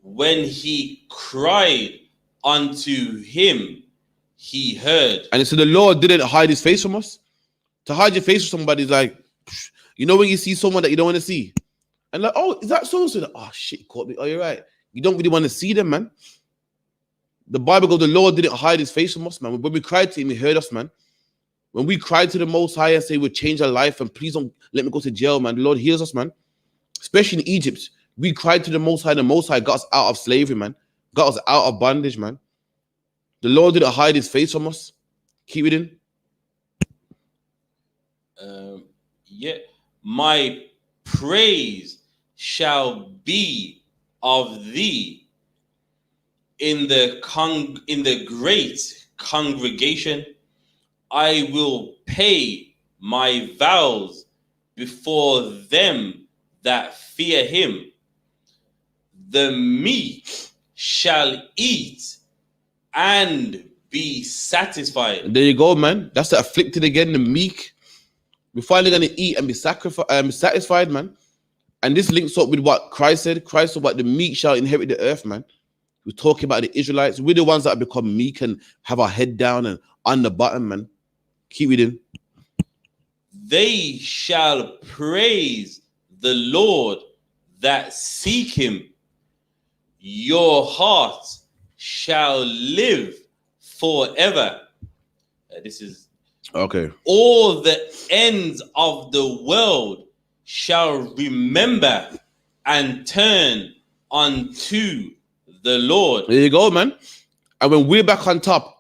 S1: when he cried unto him, he heard.
S2: And so the Lord didn't hide his face from us. To hide your face from somebody is like, you know, when you see someone that you don't want to see, and like, oh, is that so-and-so? Oh shit, you caught me. Oh, you're right. You don't really want to see them, man. The Bible goes, the Lord didn't hide his face from us, man. When we cried to him, he heard us, man. When we cried to the Most High and say we'll change our life and please don't let me go to jail, man, the Lord hears us, man. Especially in Egypt, we cried to the Most High. The Most High got us out of slavery, man. Got us out of bondage, man. The Lord didn't hide his face from us. Keep it in.
S1: Yeah, my praise shall be of thee in the great congregation. I will pay my vows before them that fear him. The meek shall eat and be satisfied.
S2: There you go, man. That's the afflicted again, the meek. We're finally going to eat and be satisfied, man. And this links up with what Christ said. Christ said, what the meek shall inherit the earth, man. We're talking about the Israelites. We're the ones that have become meek and have our head down and on the bottom, man. Keep it in.
S1: They shall praise the Lord that seek him. Your heart shall live forever. This is
S2: okay.
S1: All the ends of the world shall remember and turn unto the Lord.
S2: There you go, man. And when we're back on top,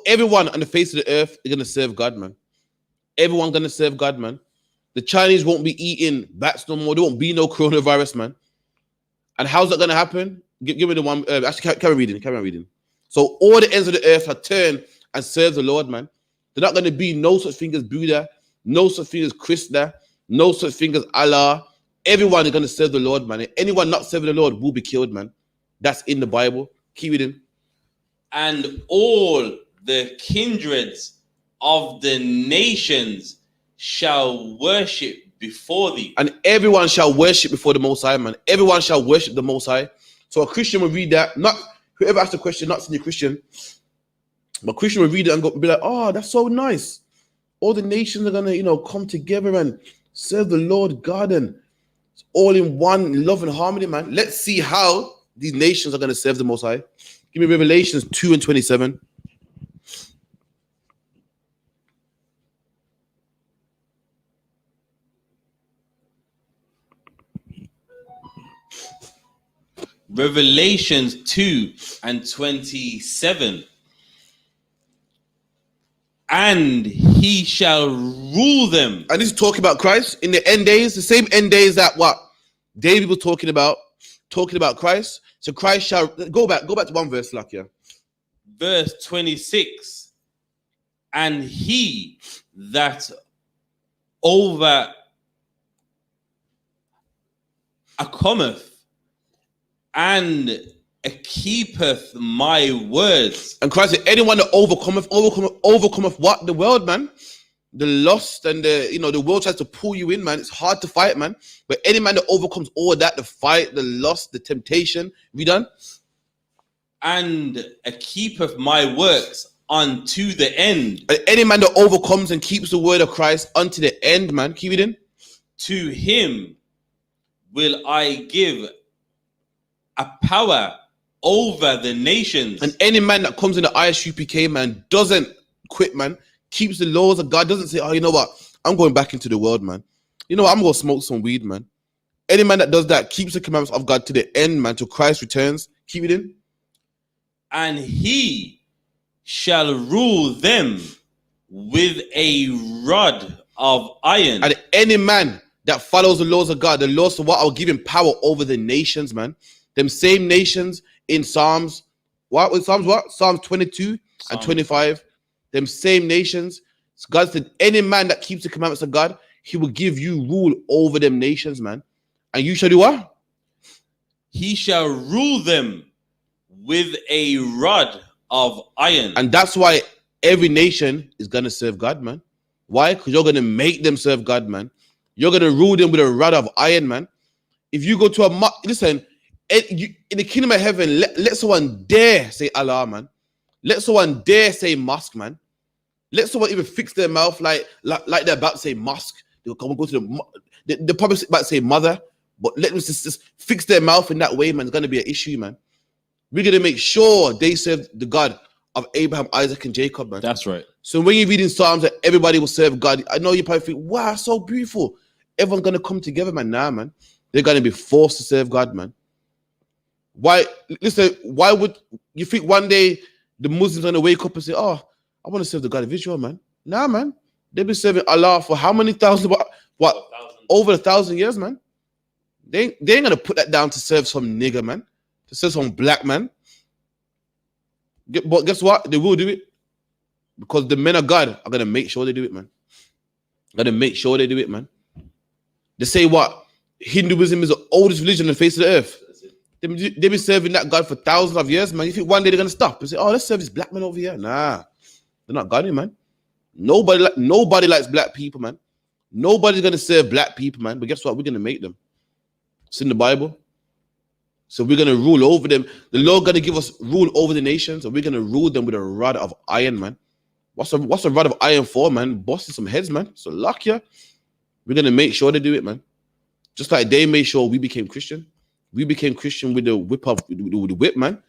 S2: everyone on the face of the earth is going to serve God, man. Everyone going to serve God, man. The Chinese won't be eating bats no more. There won't be no coronavirus, man. And how's that going to happen? Give me the one. Actually, carry on reading. So all the ends of the earth have turned and serve the Lord, man. They're not going to be no such thing as Buddha, no such thing as Krishna, no such thing as Allah. Everyone is going to serve the Lord, man. And anyone not serving the Lord will be killed, man. That's in the Bible. Keep it in.
S1: And all the kindreds of the nations shall worship before thee.
S2: And everyone shall worship before the Most High, man. Everyone shall worship the Most High. So a Christian will read that. Not whoever asks the question, not senior Christian, but Christian will read it and be like, oh, that's so nice. All the nations are gonna, come together and serve the Lord God, and it's all in one love and harmony, man. Let's see how these nations are gonna serve the Most High. Give me Revelations 2:27.
S1: Revelations 2:27. And he shall rule them.
S2: And this is talking about Christ in the end days, the same end days that what David was talking about Christ. So Christ shall go back to one verse, like, yeah.
S1: verse 26. And he that over cometh and keepeth my words.
S2: And Christ said, anyone that overcometh what? The world, man. The lust and the world tries to pull you in, man. It's hard to fight, man. But any man that overcomes all that, the fight, the lust, the temptation, we done?
S1: And keepeth my works unto the end.
S2: And any man that overcomes and keeps the word of Christ unto the end, man. Keep it in.
S1: To him will I give a power over the nations.
S2: And any man that comes in the I.S.U.P.K, man, doesn't quit, man. Keeps the laws of God, doesn't say, oh, you know what? I'm going back into the world, man. You know what? I'm going to smoke some weed, man. Any man that does that keeps the commandments of God to the end, man, till Christ returns. Keep it in.
S1: And he shall rule them with a rod of iron.
S2: And any man that follows the laws of God, the laws of what? I'll give him power over the nations, man. Them same nations in Psalms, Psalms 22 and 25. Them same nations. God said, any man that keeps the commandments of God, he will give you rule over them nations, man. And you shall do what?
S1: He shall rule them with a rod of iron.
S2: And that's why every nation is going to serve God, man. Why? Because you're going to make them serve God, man. You're going to rule them with a rod of iron, man. If you go to listen, in the kingdom of heaven, let someone dare say Allah, man. Let someone dare say mosque, man. Let someone even fix their mouth like they're about to say mosque. They'll come and go to they're probably about to say mother, but let them just fix their mouth in that way, man. It's going to be an issue, man. We're going to make sure they serve the God of Abraham, Isaac, and Jacob, man.
S1: That's right.
S2: So when you read in Psalms that everybody will serve God, I know you probably think, wow, so beautiful. Everyone's going to come together, man. Nah, man. They're going to be forced to serve God, man. Why? Listen, why would you think one day the Muslims are going to wake up and say, oh, I want to serve the God of Israel, man? Nah, man. They've been serving Allah for how many thousand, what? Over 1,000 years, man. They ain't going to put that down to serve some nigger, man. To serve some black man. But guess what? They will do it. Because the men of God are going to make sure they do it, man. Going to make sure they do it, man. They say what? Hinduism is the oldest religion on the face of the earth. They've been serving that God for thousands of years, man. You think one day they're going to stop and say, oh, let's serve this black man over here? Nah. They're not godly, man. Nobody likes black people, man. Nobody's going to serve black people, man. But guess what? We're going to make them. It's in the Bible. So we're going to rule over them. The Lord going to give us rule over the nations, and we're going to rule them with a rod of iron, man. What's a rod of iron for, man? Busting some heads, man. So luck, yeah. We're going to make sure they do it, man. Just like they made sure we became Christian. We became Christian with the with the whip, man.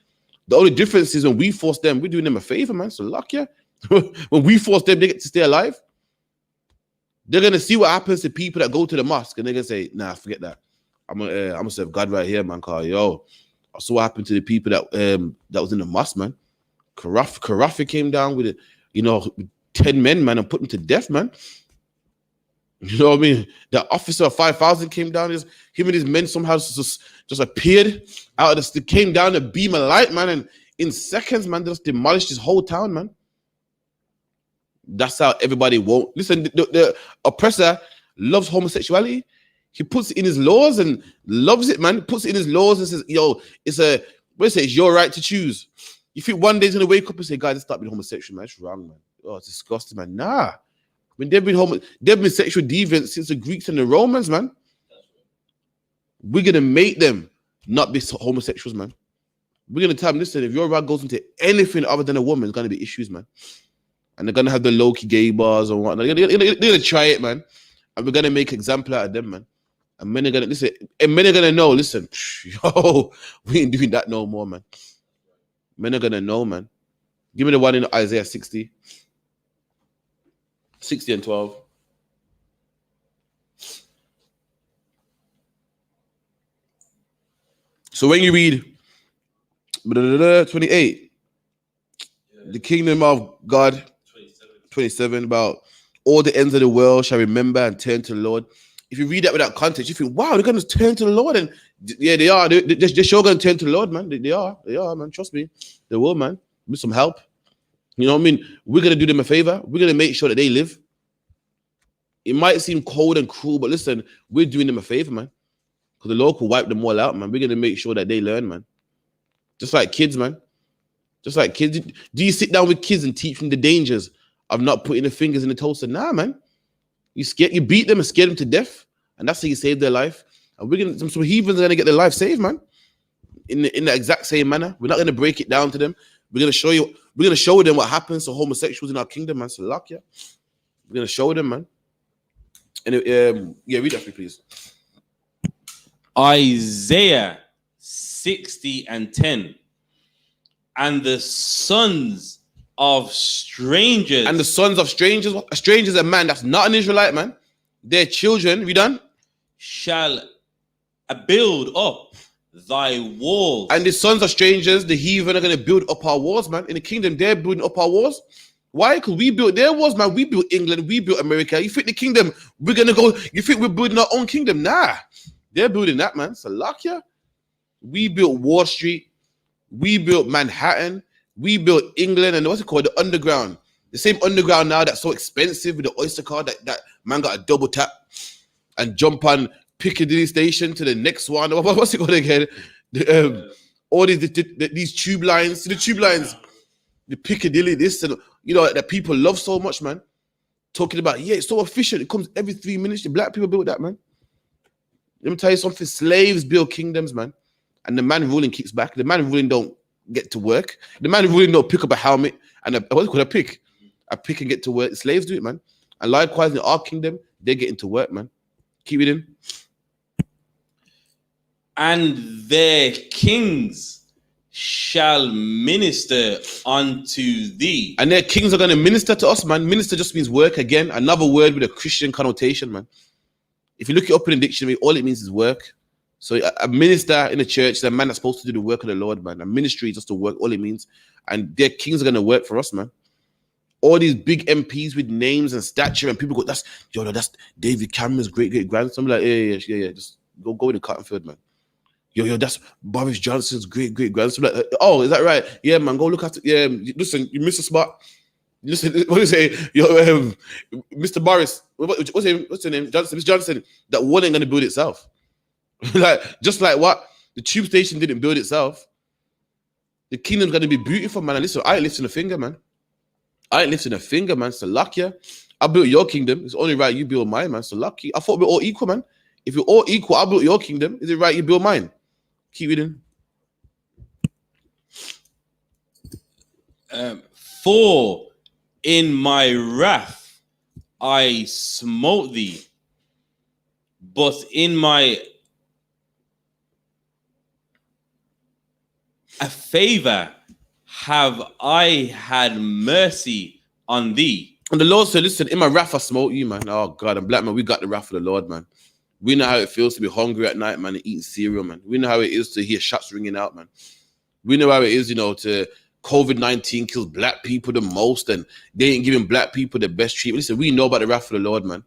S2: The only difference is when we force them, we're doing them a favor, man. So luck, yeah. When we force them, they get to stay alive. They're going to see what happens to people that go to the mosque, and they're going to say, nah, forget that. I'm gonna serve God right here, man. Cause yo, I saw what happened to the people that was in the mosque, man. Karafi came down with 10 men, man, and put them to death, man. You know what I mean? The officer of 5,000 came down. Him and his men somehow just appeared out of came down a beam of light, man, and in seconds, man, they just demolished this whole town, man. That's how everybody won't listen. The oppressor loves homosexuality. He puts it in his laws and loves it, man. Puts it in his laws and says, yo, it's your right to choose. You think one day he's going to wake up and say, guys, let's stop being homosexual, man. It's wrong, man. Oh, it's disgusting, man. Nah. When they've been sexual deviants since the Greeks and the Romans, man. We're going to make them not be homosexuals, man. We're going to tell them, listen, if your rod goes into anything other than a woman, it's going to be issues, man. And they're going to have the low-key gay bars and whatnot. They're going to try it, man. And we're going to make an example out of them, man. And men are gonna listen, and men are gonna know. Listen, yo, we ain't doing that no more, man. Men are gonna know, man. Give me the one in Isaiah 60 and 12. So when you read 28, the kingdom of God, 27, about all the ends of the world shall remember and turn to the Lord. If you read that without context, you think, wow, they're going to turn to the Lord. And yeah, they are. They're sure going to turn to the Lord, man. They are, man. Trust me. They will, man. with some help. You know what I mean? We're going to do them a favor. We're going to make sure that they live. It might seem cold and cruel, but listen, we're doing them a favor, man. Because the Lord will wipe them all out, man. We're going to make sure that they learn, man. Just like kids, man. Just like kids. Do you sit down with kids and teach them the dangers of not putting the fingers in the toaster? Nah, man. You beat them and scare them to death. And that's how you save their life. And we're going to, some heathens are going to get their life saved, man. In the exact same manner. We're not going to break it down to them. We're going to show them what happens to homosexuals in our kingdom, man. So luck, yeah. We're going to show them, man. And read that for me, please.
S1: Isaiah 60:10. And the sons of strangers.
S2: And the sons of strangers. A stranger is a man that's not an Israelite, man. Their children, we done?
S1: Shall build up thy walls.
S2: And the sons of strangers, the heathen, are going to build up our walls, man. In the kingdom, they're building up our walls. Why? Because we built their walls, man. We built England. We built America. You think the kingdom, we're going to go, you think we're building our own kingdom? Nah. They're building that, man. Salakia. We built Wall Street. We built Manhattan. We built England and what's it called? The underground. The same underground now that's so expensive with the Oyster card that man got a double tap and jump on Piccadilly station to the next one. What's it called again? All these tube lines. The tube lines. The Piccadilly, this and that people love so much, man. Talking about, it's so efficient. It comes every 3 minutes. The black people built that, man. Let me tell you something. Slaves build kingdoms, man. And the man ruling keeps back. The man ruling don't get to work. The man ruling don't pick up a helmet and what's it called? A pick and get to work. Slaves do it, man. And likewise in our kingdom, they're getting to work, man. Keep it in.
S1: And their kings shall minister unto thee.
S2: And their kings are going to minister to us, man. Minister just means work again. Another word with a Christian connotation, man. If you look it up in the dictionary, all it means is work. So a minister in the church is a man that's supposed to do the work of the Lord, man. A ministry is just to work, all it means. And their kings are going to work for us, man. All these big MPs with names and stature, and people go, that's David Cameron's great-great-grandson. I'm like, yeah. Just go in the cotton field, man. Yo, that's Boris Johnson's great-great-grandson. Like, oh, is that right? Yeah, man, go look at it. Yeah, listen, you missed a spot. Listen, what do you say? Yo, Mr. Boris, what's your name? Johnson, Mr. Johnson, that wall ain't going to build itself. Just like what? The tube station didn't build itself. The kingdom's going to be beautiful, man. And listen, I ain't lifting a finger, man. So lucky. I built your kingdom. It's only right you build mine, man. So lucky. I thought we're all equal, man. If you're all equal, I built your kingdom. Is it right you build mine? Keep it
S1: in. For in my wrath I smote thee, but in my favor have I had mercy on thee.
S2: And the Lord said, listen, in my wrath I smote you, man. Oh God, and black man, we got the wrath of the Lord, man. We know how it feels to be hungry at night, man, and eating cereal, man. We know how it is to hear shots ringing out, man. We know how it is, to COVID-19 kills black people the most, and they ain't giving black people the best treatment. Listen, we know about the wrath of the Lord, man.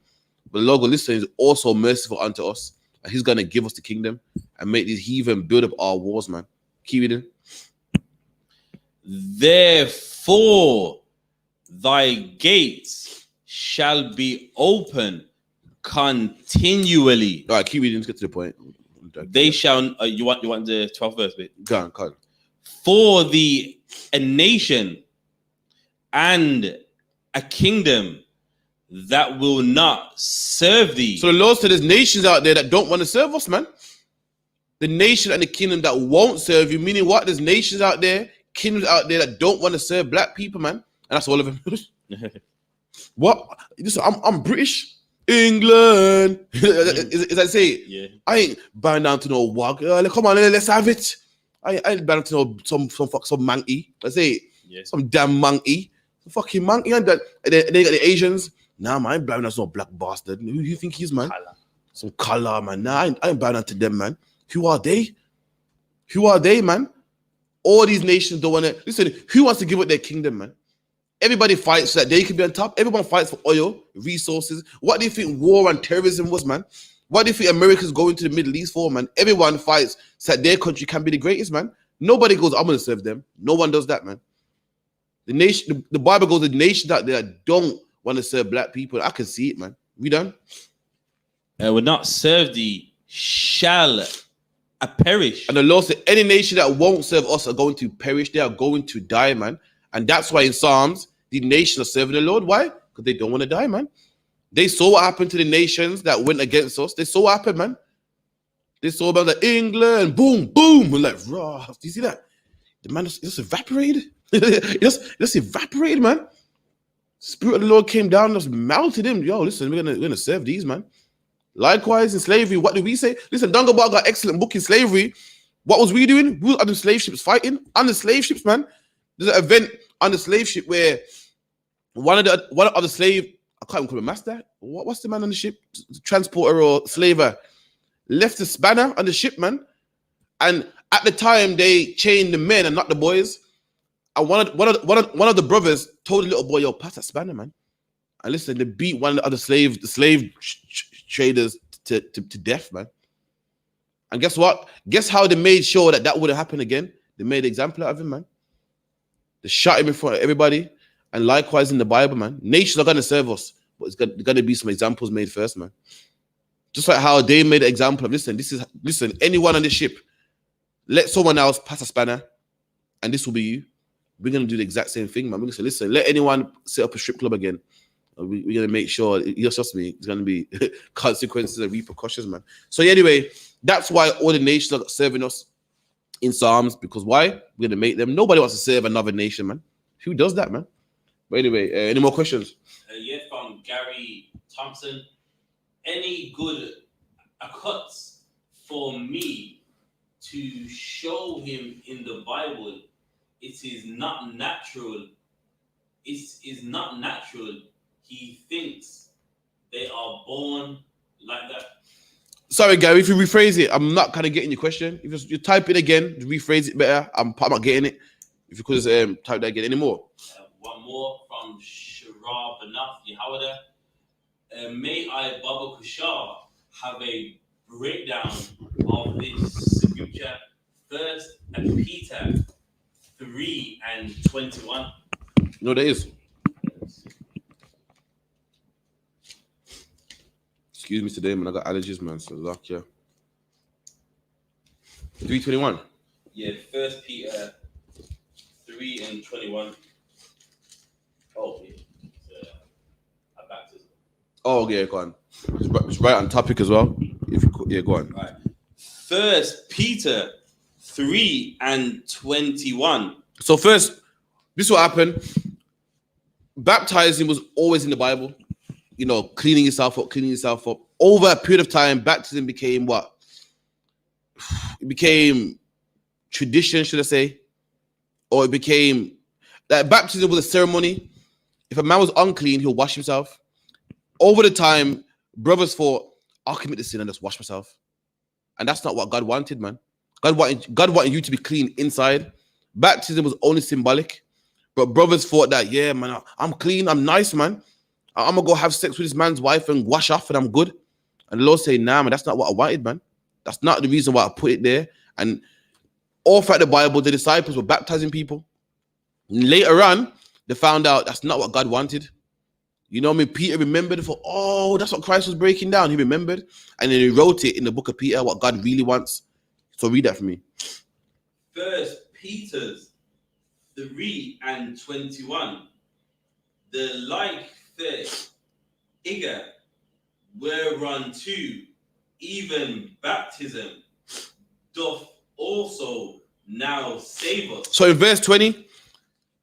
S2: But the Lord, listen, is also merciful unto us. And he's going to give us the kingdom and make these heathen build up our walls, man. Keep it in.
S1: Therefore, thy gates shall be open continually.
S2: All right, keep reading. Let's get to the point.
S1: They shall. You want the 12th verse bit?
S2: Go on.
S1: For a nation and a kingdom that will not serve thee.
S2: So the Lord said there's nations out there that don't want to serve us, man. The nation and the kingdom that won't serve you, meaning what? There's nations out there, kingdoms out there that don't want to serve black people, man. And that's all of them. What? Listen, I'm British. England. As I say,
S1: yeah.
S2: I ain't bowing down to no wag. Come on, let's have it. I ain't bowing down to no some monkey. I say, some damn monkey. Some fucking monkey. And they got the Asians. Nah, man, I ain't bowing down to no black bastard. Who you think he's, man?
S1: Color.
S2: Some color, man. Nah, I ain't bowing down to them, man. Who are they, man? All these nations don't want to. Listen, who wants to give up their kingdom, man? Everybody fights so that they can be on top. Everyone fights for oil, resources. What do you think war and terrorism was, man? What do you think America's going to the Middle East for, man? Everyone fights so that their country can be the greatest, man. Nobody goes, I'm going to serve them. No one does that, man. The nation, the Bible goes, the nations out there that don't want to serve black people. I can see it, man. We done.
S1: Will not serve thee shall perish.
S2: And the Lord said, any nation that won't serve us are going to perish. They are going to die, man. And that's why in Psalms, the nations are serving the Lord. Why? Because they don't want to die, man. They saw what happened to the nations that went against us. They saw what happened, man. They saw about like England, boom, boom. We're like, raw. Do you see that? The man just evaporated. just evaporated, man. Spirit of the Lord came down and just melted him. Yo, listen, we're gonna serve these, man. Likewise, in slavery, what did we say? Listen, Dungabar got excellent book in slavery. What was we doing? We were on the slave ships fighting. On the slave ships, man. There's an event on the slave ship where one of the slave, I can't even call him master. What's the man on the ship? Transporter or slaver. Left the spanner on the ship, man. And at the time, they chained the men and not the boys. And one of the brothers told the little boy, yo, pass that spanner, man. And listen, they beat one of the slave traders to death, man. And guess what? Guess how they made sure that wouldn't happen again? They made an example out of him, man. They shot him in front of everybody. And likewise in the Bible, man. Nations are going to serve us. But it's going to be some examples made first, man. Just like how they made an example of, listen, anyone on the ship, let someone else pass a spanner, and this will be you. We're going to do the exact same thing, man. We're going to say, listen, let anyone set up a strip club again. We're going to make sure, you trust me, it's going to be consequences and repercussions, man. So anyway, that's why all the nations are serving us in Psalms, because why? We're going to make them. Nobody wants to serve another nation, man. Who does that, man? But anyway, any more questions?
S1: Yeah, from Gary Thompson. Any good cuts for me to show him in the Bible? It is not natural. It is not natural. He thinks they are born like that. Sorry, Gary, if you rephrase it, I'm not kind of getting your question. If you type it again, rephrase it better. I'm not getting it. If you could just type that again. Any more? One more from Shara Banaf Yahawada. May I, Baba Kushar, have a breakdown of this scripture. First, Peter 3:21.
S2: No, there is. Excuse me today, man. I got allergies, man. So luck, yeah. 3:21.
S1: Yeah, First Peter 3:21. Oh, yeah. A baptism.
S2: Oh, yeah, go on. It's right on topic as well. If you could, yeah, go on.
S1: All right. First Peter 3:21.
S2: So first, this is what happened. Baptizing was always in the Bible. You know, cleaning yourself up. Over a period of time, baptism became what? It became tradition, should I say? Or it became that baptism was a ceremony. If a man was unclean, he'll wash himself. Over the time, brothers thought, I'll commit the sin and just wash myself. And that's not what God wanted, man. God wanted you to be clean inside. Baptism was only symbolic. But brothers thought that, yeah, man, I'm clean, I'm nice, man. I'm going to go have sex with this man's wife and wash off and I'm good. And the Lord said, nah, man, that's not what I wanted, man. That's not the reason why I put it there. And all throughout the Bible, the disciples were baptizing people. And later on, they found out that's not what God wanted. You know what I mean? Peter remembered for, oh, that's what Christ was breaking down. He remembered. And then he wrote it in the book of Peter, what God really wants. So read that for me.
S1: First Peter 3:21. The like faith, eager, whereunto even baptism doth also now save us.
S2: So in verse 20,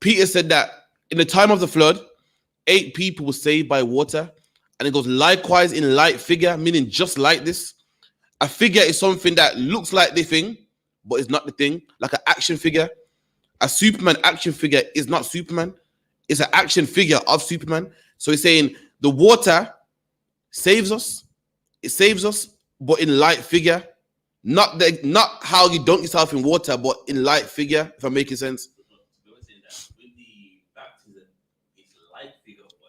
S2: Peter said that in the time of the flood, 8 people were saved by water. And it goes likewise in light figure, meaning just like this. A figure is something that looks like the thing, but it's not the thing. Like an action figure. A Superman action figure is not Superman. It's an action figure of Superman. So he's saying the water saves us. It saves us, but in light figure. Not how you dunk yourself in water, but in light figure, if I'm making sense.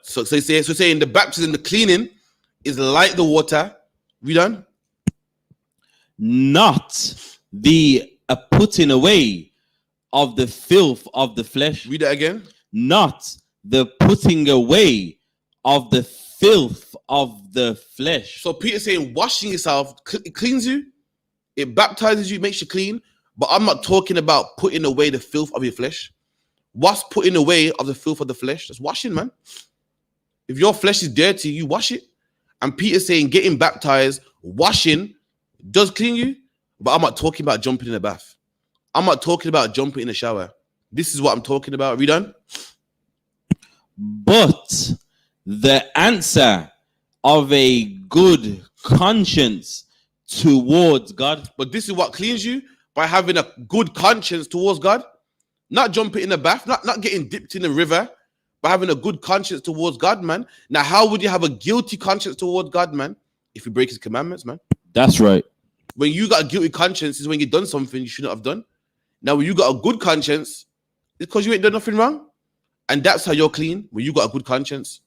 S2: So he's saying the baptism, the cleaning is like the water. We done?
S1: Not the putting away of the filth of the flesh.
S2: Read that again.
S1: not the putting away of the filth of the flesh.
S2: So Peter's saying washing yourself it cleans you, it baptizes you, makes you clean. But I'm not talking about putting away the filth of your flesh. What's putting away of the filth of the flesh? That's washing, man. If your flesh is dirty, you wash it. And Peter's saying getting baptized, washing does clean you. But I'm not talking about jumping in the bath. I'm not talking about jumping in the shower. This is what I'm talking about. Read on.
S1: But the answer of a good conscience towards God.
S2: But this is what cleans you, by having a good conscience towards God. Not jumping in the bath, not getting dipped in the river, but having a good conscience towards God, man. Now, how would you have a guilty conscience towards God, man, if you break his commandments, man?
S1: That's right.
S2: When you got a guilty conscience is when you've done something you shouldn't have done. Now, when you got a good conscience, it's because you ain't done nothing wrong. And that's how you're clean, when you got a good conscience.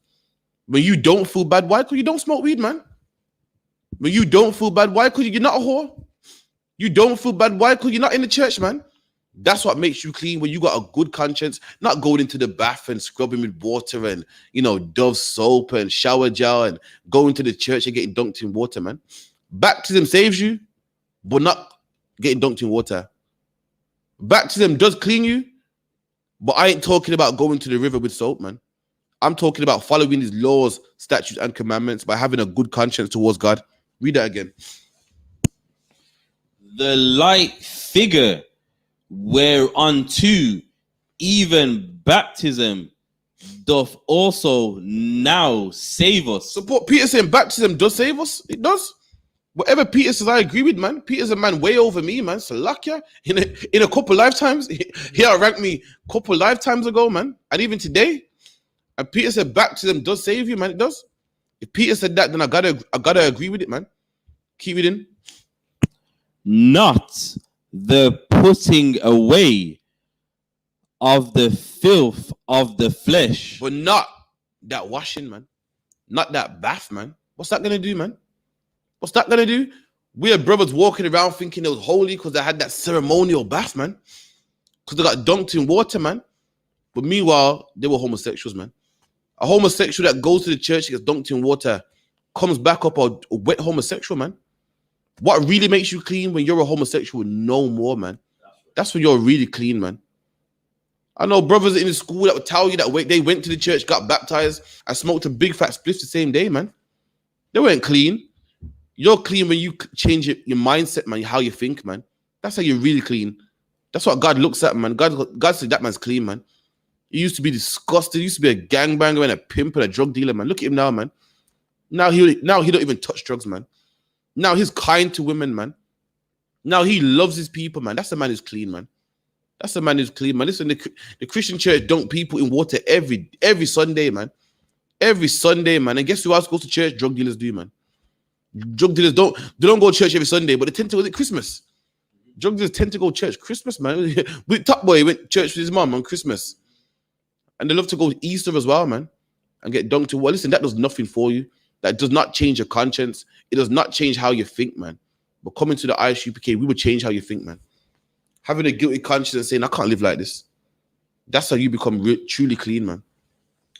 S2: When you don't feel bad, why? Because you don't smoke weed, man. When you don't feel bad, why? Because you're not a whore. You don't feel bad, why? Because you're not in the church, man. That's what makes you clean, when you got a good conscience, not going into the bath and scrubbing with water and, Dove soap and shower gel and going to the church and getting dunked in water, man. Baptism saves you, but not getting dunked in water. Baptism does clean you, but I ain't talking about going to the river with soap, man. I'm talking about following his laws, statutes, and commandments by having a good conscience towards God. Read that again.
S1: The light figure whereunto even baptism doth also now save us.
S2: Support Peter saying baptism does save us. It does. Whatever Peter says, I agree with, man. Peter's a man way over me, man. Salakia. In a couple lifetimes, he outranked me a couple lifetimes ago, man. And even today. And Peter said baptism does save you, man. It does. If Peter said that, then I gotta agree with it, man. Keep it in.
S1: Not the putting away of the filth of the flesh.
S2: But not that washing, man. Not that bath, man. What's that gonna do, man? What's that gonna do? We had brothers walking around thinking it was holy because they had that ceremonial bath, man. Because they got dunked in water, man. But meanwhile, they were homosexuals, man. A homosexual that goes to the church, gets dunked in water, comes back up a wet homosexual, man. What really makes you clean when you're a homosexual? No more, man. That's when you're really clean, man. I know brothers in the school that would tell you that they went to the church, got baptized, and smoked a big fat spliff the same day, man. They weren't clean. You're clean when you change your mindset, man, how you think, man. That's how you're really clean. That's what God looks at, man. God said that man's clean, man. He used to be disgusted. He used to be a gangbanger and a pimp and a drug dealer, man. Look at him now, man. Now he don't even touch drugs, man. Now he's kind to women, man. Now he loves his people, man. That's the man who's clean, man. That's the man who's clean, man. Listen, the Christian church dunk people in water every Sunday, man. Every Sunday, man. And guess who else goes to church? Drug dealers do, man. Drug dealers don't go to church every Sunday, but they tend to go at Christmas. Drug dealers tend to go to church Christmas, man. Top Boy went to church with his mom on Christmas. And they love to go to Easter as well, man. And get dunked to. Well, listen, that does nothing for you. That does not change your conscience. It does not change how you think, man. But coming to the I.S.U.P.K, we will change how you think, man. Having a guilty conscience and saying, I can't live like this. That's how you become truly clean, man.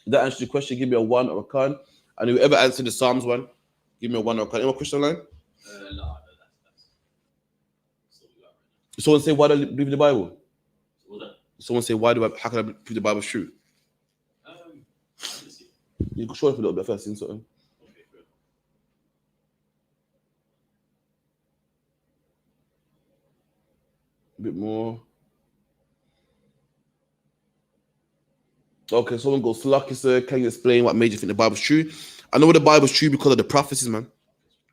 S2: That answers the question. Give me a 1 or a con. And whoever answered the Psalms one, give me a 1 or a con. Any more question line?
S1: No,
S2: Someone say, why do I believe in the Bible?
S1: what was that?
S2: Someone say, how can I prove the Bible's true? You can show it for a little bit first, in something. A bit more. Okay, someone goes, Lucky sir, can you explain what made you think the Bible's true? I know the Bible's true because of the prophecies, man.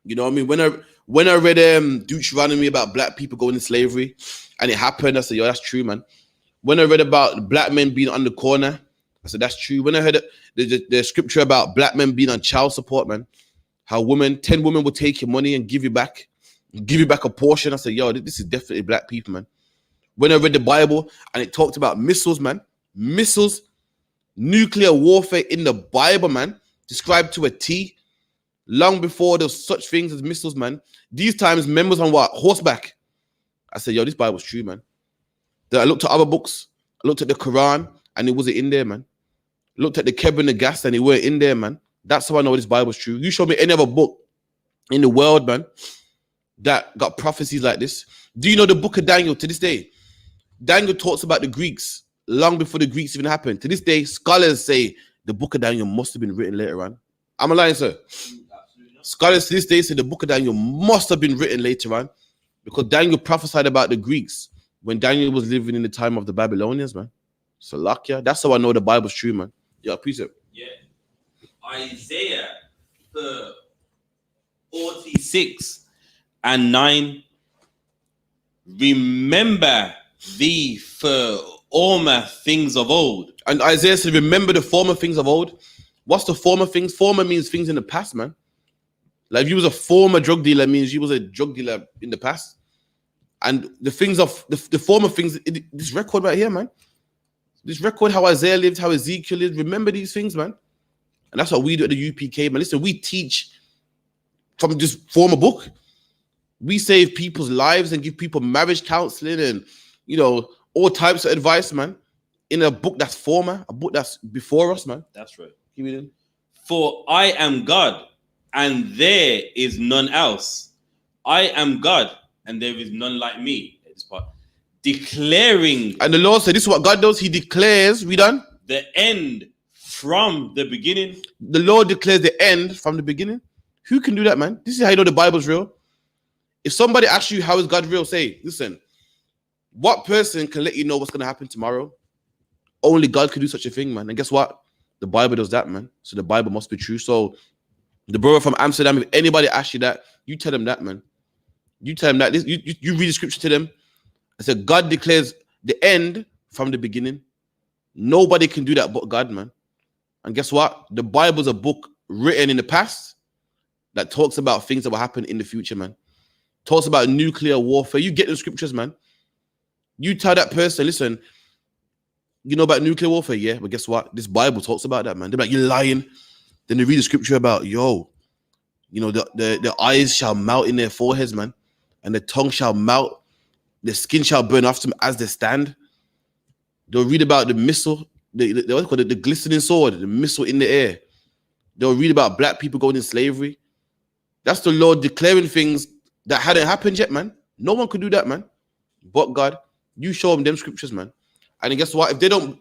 S2: You know what I mean? When I read Deuteronomy about black people going into slavery and it happened, I said, yo, that's true, man. When I read about black men being on the corner, I said, that's true. When I heard the scripture about black men being on child support, man, how 10 women will take your money and give you back a portion. I said, yo, this is definitely black people, man. When I read the Bible and it talked about missiles, man, nuclear warfare in the Bible, man, described to a T, long before there's such things as missiles, man. These times, members on what? Horseback. I said, yo, this Bible's true, man. Then I looked at other books. I looked at the Quran, and it wasn't in there, man. Looked at the Kevin the gas and it weren't in there, man. That's how I know this Bible's true. You show me any other book in the world, man, that got prophecies like this. Do you know the book of Daniel to this day? Daniel talks about the Greeks long before the Greeks even happened. To this day, scholars say the book of Daniel must have been written later on. I'm lying, sir. Scholars to this day say the book of Daniel must have been written later on because Daniel prophesied about the Greeks when Daniel was living in the time of the Babylonians, man. Salakia. That's how I know the Bible's true, man. Yeah, precept.
S1: Yeah. Isaiah 46:9. Remember the former things of old.
S2: And Isaiah said, remember the former things of old. What's the former things? Former means things in the past, man. Like if you was a former drug dealer, means you was a drug dealer in the past. And the things of the former things, this record right here, man. This record, how Isaiah lived, how Ezekiel lived. Remember these things, man. And that's what we do at the UPK, man. Listen, we teach from this former book. We save people's lives and give people marriage counseling and, you know, all types of advice, man. In a book that's former, a book that's before us, man.
S1: That's right.
S2: Keep it in.
S1: For I am God, and there is none else. I am God, and there is none like me. This part. Declaring.
S2: And the Lord said, this is what God does. He declares, we done?
S1: The end from the beginning.
S2: The Lord declares the end from the beginning. Who can do that, man? This is how you know the Bible's real. If somebody asks you, how is God real? Say, listen, what person can let you know what's going to happen tomorrow? Only God can do such a thing, man. And guess what? The Bible does that, man. So the Bible must be true. So the brother from Amsterdam, if anybody asks you that, you tell them that, man. You tell them that. You read the scripture to them. I said, God declares the end from the beginning. Nobody can do that but God, man. And guess what? The Bible's a book written in the past that talks about things that will happen in the future, man. Talks about nuclear warfare. You get the scriptures, man. You tell that person, listen, you know about nuclear warfare? Yeah, but guess what? This Bible talks about that, man. They're like, you're lying. Then they read the scripture about, you know, the eyes shall melt in their foreheads, man. And the tongue shall melt. The skin shall burn off them as they stand. They'll read about the missile, the glistening sword, the missile in the air. They'll read about black people going in slavery. That's the Lord declaring things that hadn't happened yet, man. No one could do that, man. But God, you show them scriptures, man. And then guess what? If they don't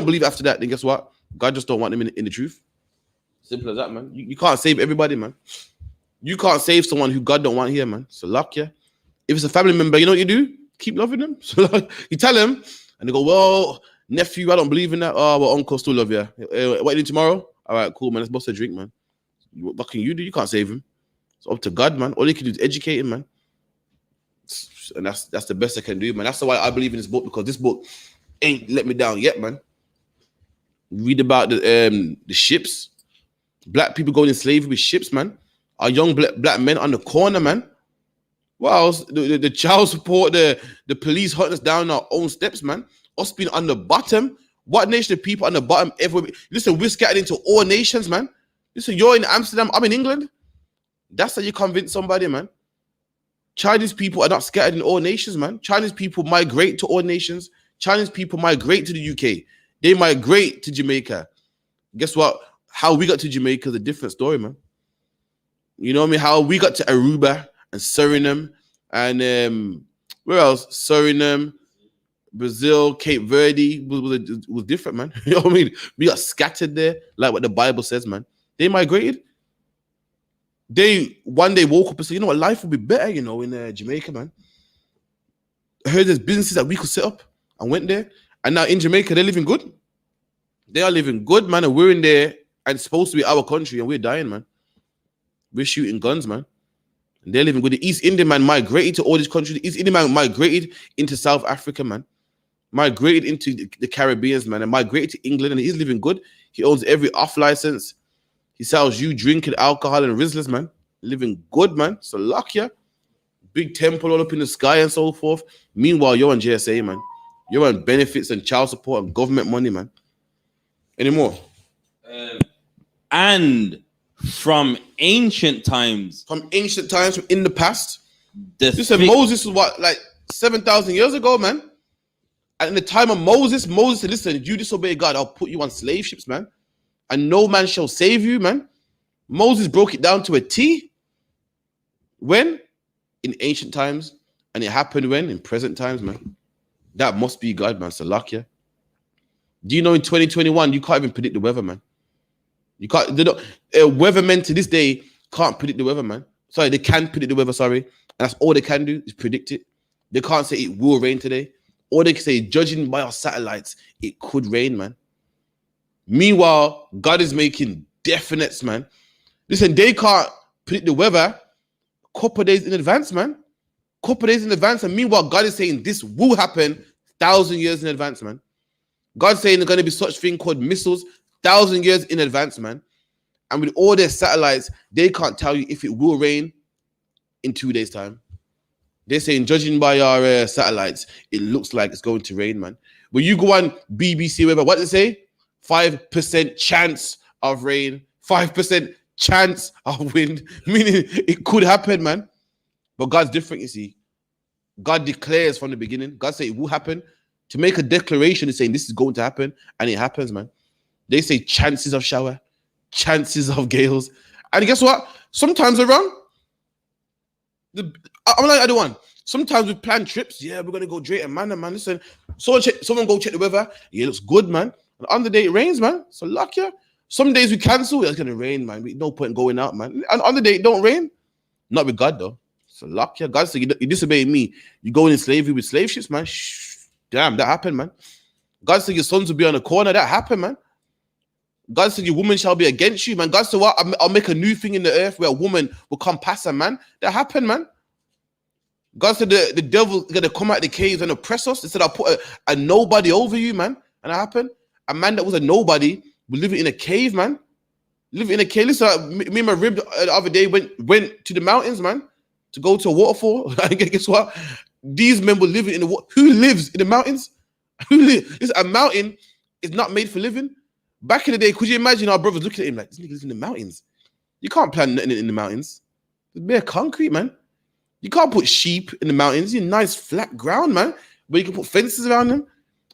S2: believe after that, then guess what? God just don't want them in the truth. Simple as that, man. You can't save everybody, man. You can't save someone who God don't want here, man. So luck, yeah. If it's a family member, you know what you do? Keep loving them. So like, you tell them, and they go, well, nephew, I don't believe in that. Oh, well, uncle still love you. What you doing tomorrow? All right, cool, man. Let's bust a drink, man. What can you do? You can't save him. It's up to God, man. All you can do is educate him, man. And that's the best I can do, man. That's why I believe in this book, because this book ain't let me down yet, man. Read about the ships. Black people going in slavery with ships, man. Our young black men on the corner, man. Wow, the child support, the police hunting us down our own steps, man. Us being on the bottom. What nation of people on the bottom ever? Listen, we're scattered into all nations, man. Listen, you're in Amsterdam, I'm in England. That's how you convince somebody, man. Chinese people are not scattered in all nations, man. Chinese people migrate to all nations. Chinese people migrate to the UK. They migrate to Jamaica. Guess what? How we got to Jamaica is a different story, man. You know what I mean? How we got to Aruba and Suriname and where else? Suriname, Brazil, Cape Verde was different, man. You know what I mean? We got scattered there, like what the Bible says, man. They migrated. They one day woke up and said, you know what, life would be better, you know, in Jamaica, man. I heard there's businesses that we could set up and went there. And now in Jamaica, they're living good. They are living good, man. And we're in there and it's supposed to be our country and we're dying, man. We're shooting guns, man. And they're living good. The East Indian man migrated to all these countries. The East Indian man migrated into South Africa, man. Migrated into the Caribbeans, man. And migrated to England and he's living good. He owns every off license. He sells you drinking alcohol and Rizzlers, man. Living good, man. So luck ya. Big temple all up in the sky and so forth. Meanwhile, you're on JSA, man. You're on benefits and child support and government money, man. Any more?
S1: And from ancient times.
S2: From ancient times, from in the past.
S1: You
S2: said Moses was what, like 7,000 years ago, man? And in the time of Moses said, listen, if you disobey God, I'll put you on slave ships, man. And no man shall save you, man. Moses broke it down to a T. When? In ancient times. And it happened when? In present times, man. That must be God, man. Salakia. Do you know in 2021, you can't even predict the weather, man? You can't. Weathermen to this day can't predict the weather, man. Sorry, they can predict the weather, sorry. And that's all they can do is predict it. They can't say it will rain today. Or they can say, judging by our satellites, it could rain, man. Meanwhile, God is making definites, man. Listen, they can't predict the weather a couple of days in advance, man. Couple of days in advance. And meanwhile, God is saying this will happen 1,000 years in advance, man. God's saying there's going to be such thing called missiles 1,000 years in advance, man. And with all their satellites, they can't tell you if it will rain in 2 days' time. They're saying, judging by our satellites, it looks like it's going to rain, man. When you go on BBC, whatever, what they say? 5% chance of rain, 5% chance of wind, meaning it could happen, man. But God's different, you see. God declares from the beginning. God said it will happen. To make a declaration is saying this is going to happen, and it happens, man. They say chances of shower, chances of gales. And guess what? Sometimes they're wrong. I'm like, I don't want. Sometimes we plan trips. Yeah, we're going to go Drayton Manor, man. Listen, someone go check the weather. Yeah, it looks good, man. And on the day it rains, man. So luck, yeah. Some days we cancel. It's going to rain, man. No point in going out, man. And on the day it don't rain. Not with God, though. So luck, yeah. God said, you disobey me. You go in slavery with slave ships, man. Shh. Damn, that happened, man. God said your sons will be on the corner. That happened, man. God said your woman shall be against you, man. God said, what? I'll make a new thing in the earth where a woman will come past her, man. That happened, man. God said the devil's going to come out the caves and oppress us. He said, I'll put a nobody over you, man. And that happened. A man that was a nobody was living in a cave, man. Living in a cave. Listen, me and my rib the other day went to the mountains, man, to go to a waterfall. And guess what? These men were living in the water. Who lives in the mountains? Listen, a mountain is not made for living. Back in the day, could you imagine our brothers looking at him like, this nigga lives in the mountains? You can't plant nothing in the mountains. It's bare concrete, man. You can't put sheep in the mountains. You're nice flat ground, man, where you can put fences around them.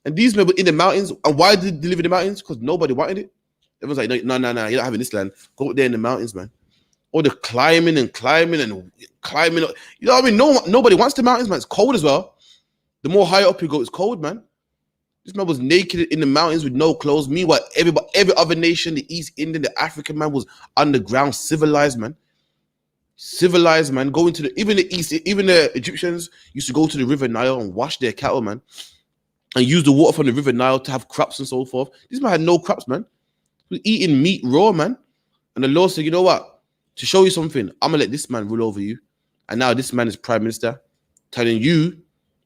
S2: And these men were in the mountains. And why did they live in the mountains? Because nobody wanted it. Everyone's like, no, you're not having this land. Go up there in the mountains, man. All the climbing. You know what I mean? Nobody wants the mountains, man. It's cold as well. The more higher up you go, it's cold, man. This man was naked in the mountains with no clothes. Meanwhile, every other nation, the East Indian, the African man was underground, civilized, man. Civilized, man. Going to even the Egyptians used to go to the River Nile and wash their cattle, man, and use the water from the River Nile to have crops and so forth. This man had no crops, man. He was eating meat raw, man. And the Lord said, you know what? To show you something, I'm gonna let this man rule over you. And now this man is prime minister, telling you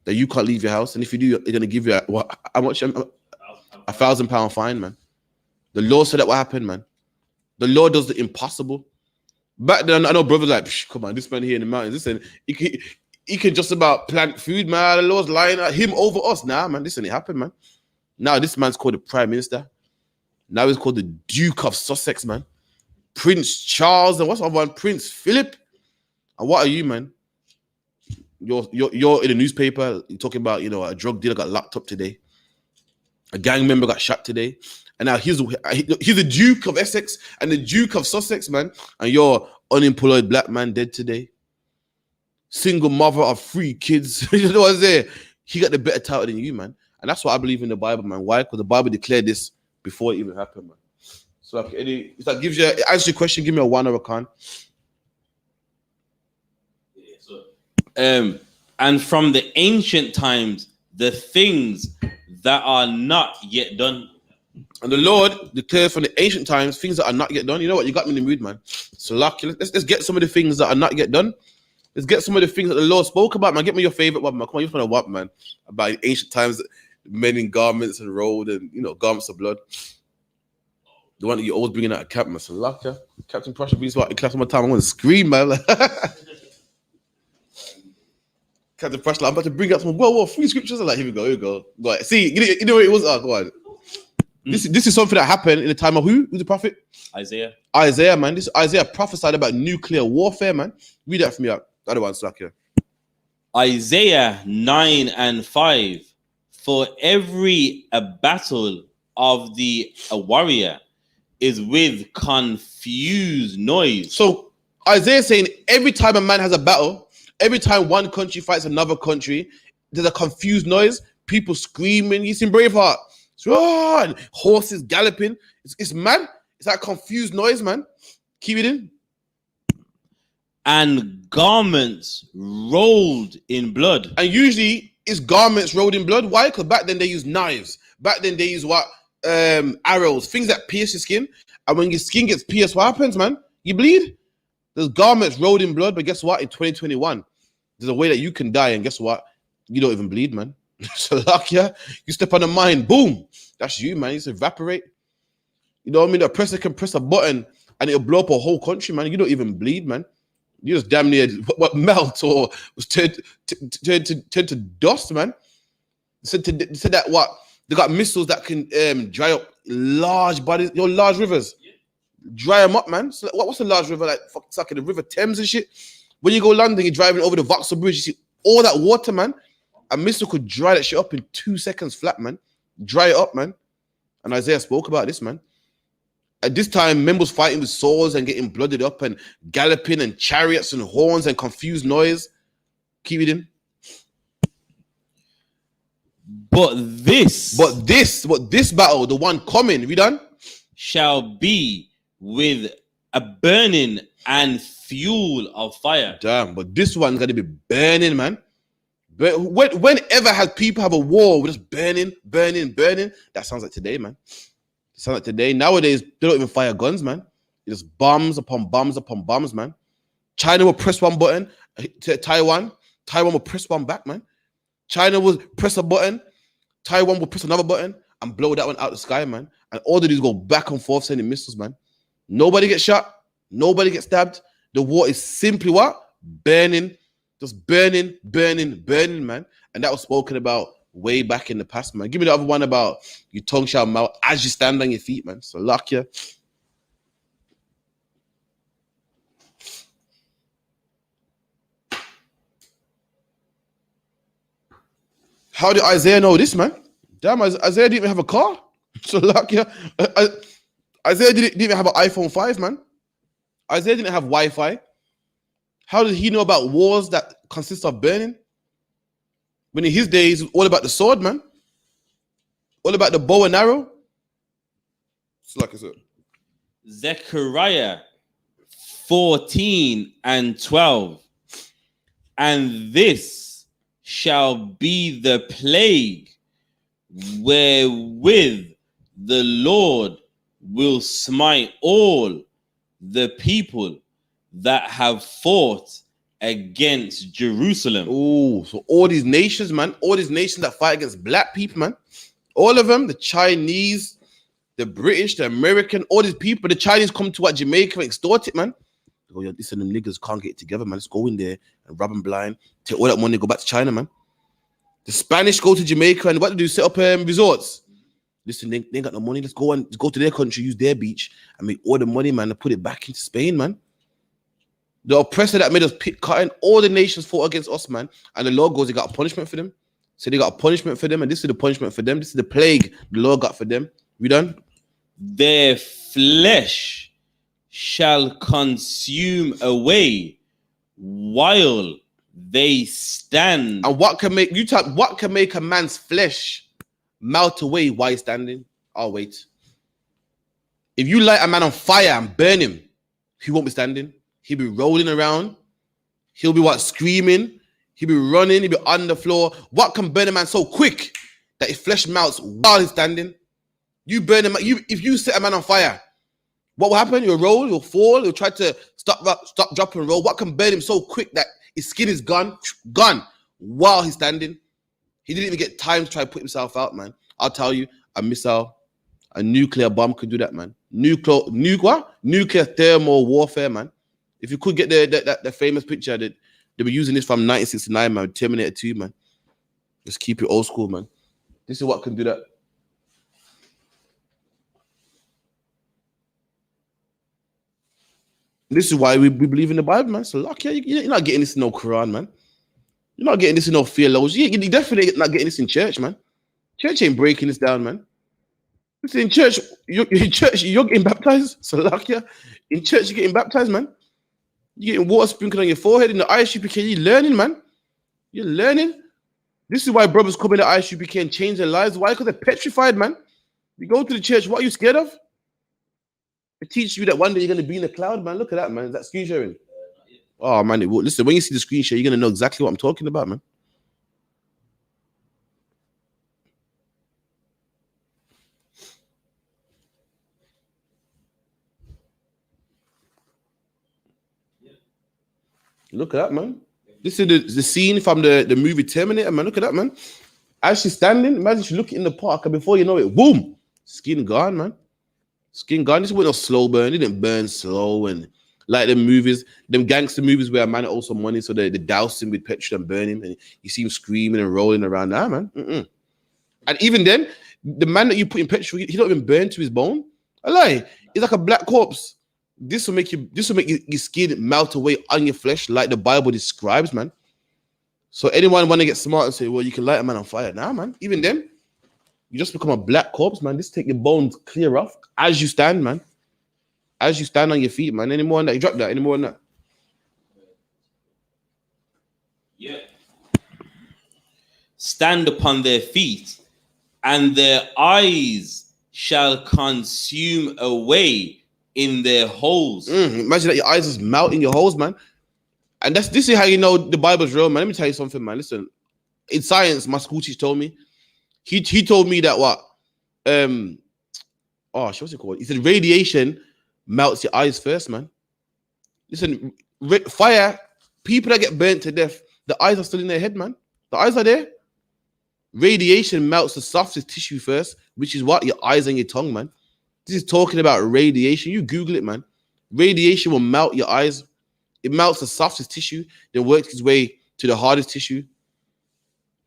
S2: that you can't leave your house. And if you do, they're gonna give you how much? £1,000 fine, man. The Lord said that what happened, man. The Lord does the impossible. Back then, I know brothers like, come on, this man here in the mountains, listen, he can just about plant food, man. The Lord's lying at him over us. Nah, man, listen, it happened, man. Now this man's called the prime minister. Now he's called the Duke of Sussex, man. Prince Charles, and what's the other one? Prince Philip. And what are you, man? You're in the newspaper. You're talking about, a drug dealer got locked up today. A gang member got shot today. And now he's the Duke of Essex and the Duke of Sussex, man. And you're unemployed black man dead today. Single mother of 3 kids. You know what I'm saying? He got the better title than you, man. And that's what I believe in the Bible, man. Why? Because the Bible declared this before it even happened, man. So if that gives you answer your question, give me a 1 or a con.
S1: And from the ancient times, the things that are not yet done.
S2: And the Lord declares from the ancient times things that are not yet done. You know what? You got me in the mood, man. So lucky. Let's get some of the things that are not yet done. Let's get some of the things that the Lord spoke about, man. Get me your favorite one, man. Come on, you just want to what, man? About ancient times, men in garments and road and, garments of blood. The one that you're always bringing out of camp, man. So lucky. Captain Prussia brings what in class one more time. I'm going to scream, man. Captain Prussia, I'm about to bring out some 3 scriptures. I'm like, here we go. Go ahead. See, you know what it was? Oh, go on. This is something that happened in the time of who? Who's the prophet? Isaiah, man. This Isaiah prophesied about nuclear warfare, man. Read that for me out. Other one, Slack here.
S1: Isaiah 9 and 5. For every battle of a warrior is with confused noise.
S2: So Isaiah saying every time a man has a battle, every time one country fights another country, there's a confused noise, people screaming. You seen Braveheart? And horses galloping. It's mad. It's that confused noise, man. Keep it in.
S1: And garments rolled in blood.
S2: And usually it's garments rolled in blood. Why? Because back then they used knives. Back then they used what? Arrows, things that pierce your skin. And when your skin gets pierced, what happens, man? You bleed. There's garments rolled in blood, but guess what? In 2021, there's a way that you can die, and guess what? You don't even bleed, man. So luck, yeah. You step on a mine, boom. That's you, man. You just evaporate. You know what I mean? The oppressor can press a button and it'll blow up a whole country, man. You don't even bleed, man. You just damn near melt or turn to dust, man. Said that what? They got missiles that can dry up large bodies, large rivers. Dry them up, man. So what's a large river like? It's like the River Thames and shit. When you go London, you're driving over the Vauxhall Bridge, you see all that water, man. A missile could dry that shit up in 2 seconds flat, man. Dry it up, man. And Isaiah spoke about this, man. At this time, men was fighting with swords and getting blooded up and galloping and chariots and horns and confused noise. Keep it in.
S1: But this
S2: battle, the one coming, we done?
S1: Shall be with a burning and fuel of fire.
S2: Damn, but this one's gonna be burning, man. But whenever has people have a war with just burning, that sounds like today, man. It sounds like today. Nowadays, they don't even fire guns, man. It's bombs upon bombs upon bombs, man. China will press one button to Taiwan will press one back, man. China will press a button, Taiwan will press another button and blow that one out the sky, man. And all they do is go back and forth sending missiles, man. Nobody gets shot, nobody gets stabbed. The war is simply what? Burning. Just burning, man. And that was spoken about way back in the past, man. Give me the other one about your tongue shall melt as you stand on your feet, man. So luck ya. How did Isaiah know this, man? Damn, Isaiah didn't even have a car. So luck ya. Isaiah didn't even have an iPhone 5, man. Isaiah didn't have Wi-Fi. How did he know about wars that consist of burning? When in his days, it was all about the sword, man. All about the bow and arrow. It's like I said.
S1: Zechariah 14:12. And this shall be the plague wherewith the Lord will smite all the people that have fought against Jerusalem.
S2: Oh, so all these nations, man, all these nations that fight against black people, man, all of them, the Chinese, the British, the American, all these people, the Chinese come to Jamaica and extort it, man. They go, yo, listen, them niggas can't get it together, man. Let's go in there and rob them blind, take all that money, go back to China, man. The Spanish go to Jamaica and what they do, set up resorts. Listen, they ain't got no money. Let's go to their country, use their beach, and make all the money, man, and put it back into Spain, man. The oppressor that made us pick cotton, all the nations fought against us, man. And the Lord goes, he got a punishment for them. So they got a punishment for them, and this is the punishment for them. This is the plague the Lord got for them. We done?
S1: Their flesh shall consume away while they stand.
S2: And what can make a man's flesh melt away while he's standing? I'll wait. If you light a man on fire and burn him, he won't be standing. He'll be rolling around. He'll be screaming. He'll be running. He'll be on the floor. What can burn a man so quick that his flesh melts while he's standing? You burn him. If you set a man on fire, what will happen? You'll roll. You'll fall. You'll try to stop, drop, and roll. What can burn him so quick that his skin is gone while he's standing? He didn't even get time to try to put himself out, man. I'll tell you, a missile, a nuclear bomb could do that, man. Nuclear thermal warfare, man. If you could get the famous picture that they were using this from 1969, man, Terminator 2, man. Just keep it old school, man. This is what can do that. This is why we believe in the Bible, man. So, look, you're not getting this in no Quran, man. You're not getting this in no theology. You're definitely not getting this in church, man. Church ain't breaking this down, man. Listen, in church, you're getting baptized. Salakia. In church, you're getting baptized, man. You're getting water sprinkled on your forehead in the I.S.U.P.K. You're learning, man. You're learning. This is why brothers come in the I.S.U.P.K. and change their lives. Why? Because they're petrified, man. You go to the church, what are you scared of? It teaches you that one day you're going to be in the cloud, man. Look at that, man. Is that screen sharing? Oh, man. Listen, when you see the screen share, you're going to know exactly what I'm talking about, man. Look at that, man. This is the scene from the movie Terminator, man. Look at that, man. As she's standing, imagine she looking in the park, and before you know it, boom, skin gone, man. Skin gone. This wasn't a slow burn. It didn't burn slow and like them movies, them gangster movies where a man also money, so they douse him with petrol and burn him, and you see him screaming and rolling around. Nah, man. Mm-mm. And even then, the man that you put in petrol, he don't even burn to his bone. I lie. He's like a black corpse. This will make your skin melt away on your flesh, like the Bible describes, man. So anyone want to get smart and say, well, you can light a man on fire. Nah, man. Even then, you just become a black corpse, man. This take your bones clear off as you stand, man. As you stand on your feet, man. Any more than that? You drop that. Any more than that?
S1: Yeah. Stand upon their feet, and their eyes shall consume away in their holes.
S2: Imagine that your eyes just melt in your holes, man. And this is how you know the Bible's real, man. Let me tell you something, man. Listen, in science, my school teacher told me. He told me that what? What's it called? He said radiation melts your eyes first, man. Listen, fire, people that get burnt to death, the eyes are still in their head, man. The eyes are there. Radiation melts the softest tissue first, which is what? Your eyes and your tongue, man. This is talking about radiation. You Google it, man. Radiation will melt your eyes. It melts the softest tissue, then works its way to the hardest tissue.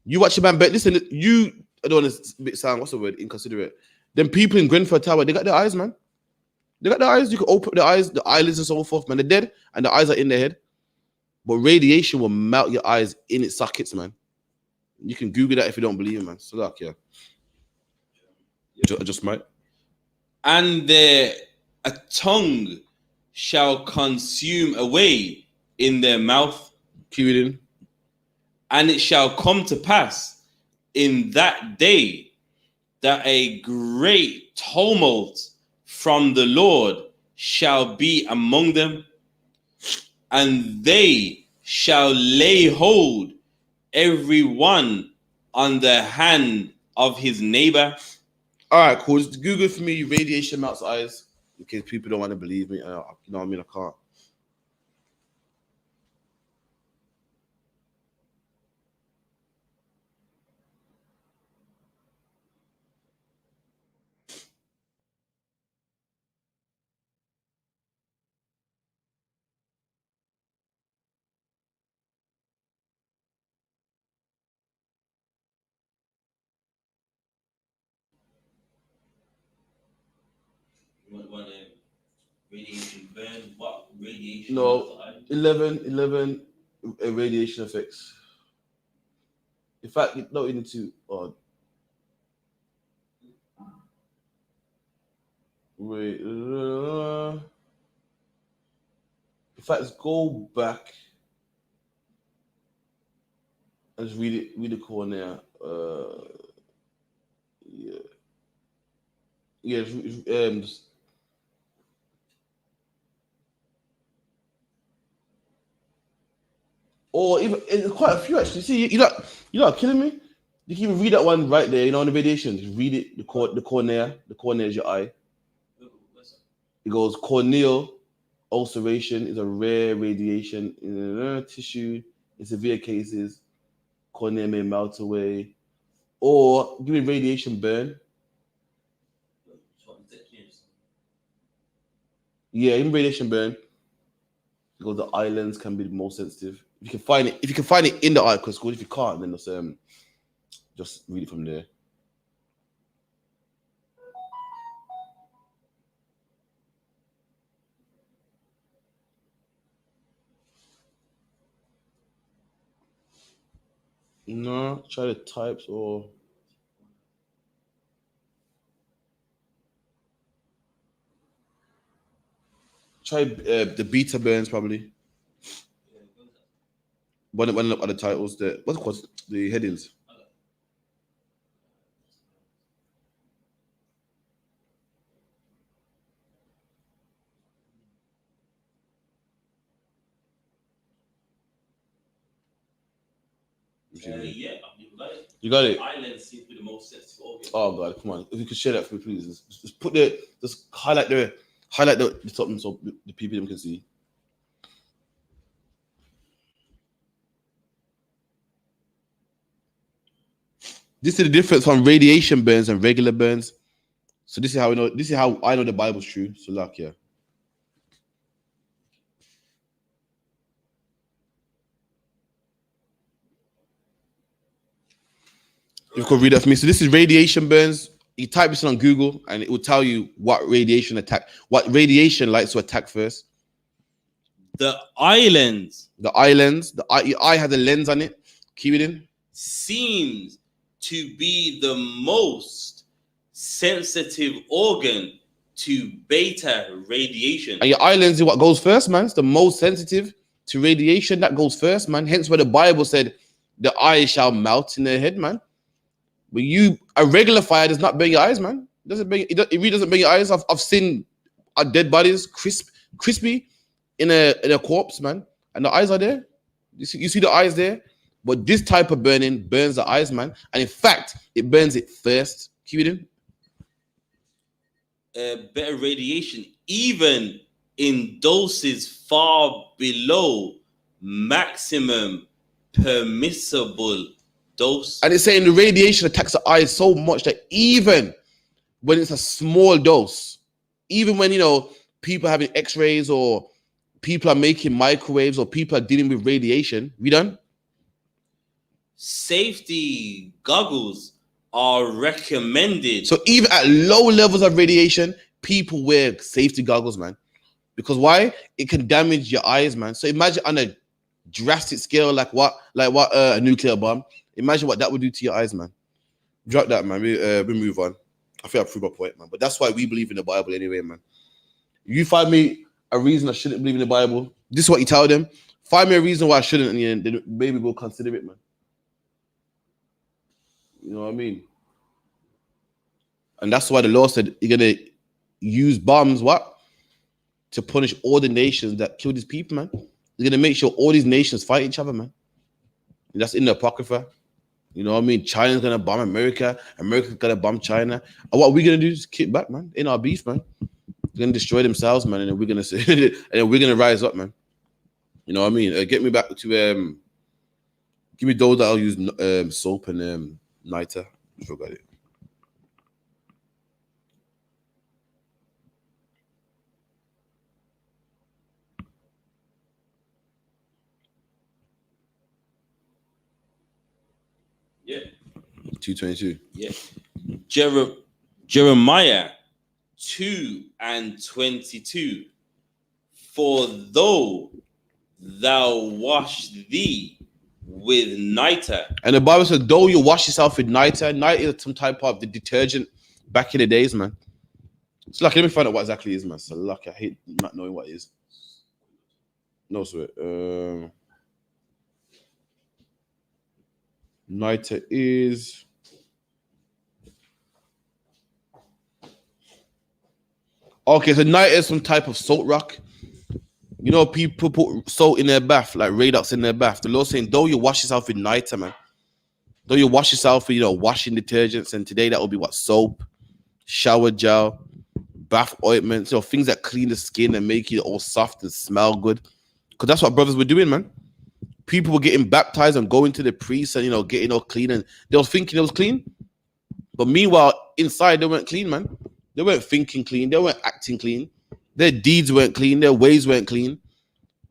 S2: You watch a man, but listen, I don't want to sound, what's the word? Inconsiderate. Then people in Grenfell Tower, they got their eyes, man. They got their eyes. You can open the eyes, the eyelids and so forth, man. They're dead, and the eyes are in their head. But radiation will melt your eyes in its sockets, man. You can Google that if you don't believe it, man. So like, yeah. Just might.
S1: And their a tongue shall consume away in their mouth.
S2: Keep it in.
S1: And it shall come to pass in that day that a great tumult from the Lord shall be among them, and they shall lay hold every one on the hand of his neighbor.
S2: All right, cool. Just Google for me radiation melts eyes in case people don't want to believe me. You know what I mean? I can't.
S1: Radiation burn? What radiation?
S2: No, 11 radiation effects. In fact, not into wait. In fact, let's go back and just read it. Read the corner. Yeah, yeah. Or even quite a few actually. See, you're not killing me. You can even read that one right there. You know, on the radiation. Just read it. The cornea. The cornea is your eye. It goes corneal ulceration is a rare radiation in the tissue. In severe cases, cornea may melt away. Or give me radiation burn. Yeah, even radiation burn. Because the islands can be the most sensitive. If you can find it in the eye, because if you can't, then just read it from there. No, try the types or Try the beta burns probably. When look at the titles, what's it called? The headings.
S1: Yeah,
S2: you got it.
S1: Islands seem to be the most sensitive organ.
S2: Oh God, come on! If you could share that for me, please. Just highlight the top so the people can see. This is the difference from radiation burns and regular burns. So this is how we know. This is how I know the Bible's true. So like, yeah. You could read that for me. So this is radiation burns. You type this on Google and it will tell you what radiation likes to attack first.
S1: The islands.
S2: The islands. Your eye has a lens on it. Keep it in.
S1: Seems to be the most sensitive organ to beta radiation.
S2: And your eye lens is what goes first, man. It's the most sensitive to radiation. That goes first, man. Hence where the Bible said the eye shall melt in their head, man. But a regular fire does not burn your eyes, man. It really doesn't burn your eyes. I've seen dead bodies crispy in a corpse, man. And the eyes are there. You see the eyes there? But this type of burning burns the eyes, man. And in fact, it burns it first. Keep it
S1: in. Better radiation, even in doses far below maximum permissible dose.
S2: And it's saying the radiation attacks the eyes so much that even when it's a small dose, even when, people are having x-rays or people are making microwaves or people are dealing with radiation, we done?
S1: Safety goggles are recommended.
S2: So even at low levels of radiation, people wear safety goggles, man. Because why? It can damage your eyes, man. So imagine on a drastic scale, like what a nuclear bomb. Imagine what that would do to your eyes, man. Drop that, man. We move on. I think I proved my point, man. But that's why we believe in the Bible anyway, man. You find me a reason I shouldn't believe in the Bible. This is what you tell them. Find me a reason why I shouldn't, and then maybe we'll consider it, man. You know what I mean? And that's why the law said you're gonna use bombs, to punish all the nations that kill these people, man. You're gonna make sure all these nations fight each other, man. And that's in the Apocrypha. You know what I mean? China's gonna bomb America. America's gonna bomb China. And what we're gonna do is kick back, man. In our beef, man. They're gonna destroy themselves, man. And then we're gonna say, and then we're gonna rise up, man. You know what I mean? Get me back to give me those that I'll use soap and niter. I forgot it.
S1: Yeah.
S2: 2:22.
S1: Yeah. Jeremiah 2:22. For though thou wash thee with niter.
S2: And the Bible says, though you wash yourself with niter is some type of the detergent back in the days, man. It's like, let me find out what exactly it is, man. So lucky, I hate not knowing what it is. No, sweat. Niter is okay. So niter is some type of salt rock. You know, people put salt in their bath, like Radox in their bath. The Lord's saying, though you wash yourself with niter, man. Though you wash yourself with, washing detergents, and today that will be what? Soap, shower gel, bath ointments, things that clean the skin and make it all soft and smell good. Because that's what brothers were doing, man. People were getting baptized and going to the priest and, getting all clean. And they were thinking it was clean. But meanwhile, inside, they weren't clean, man. They weren't thinking clean. They weren't acting clean. Their deeds weren't clean. Their ways weren't clean.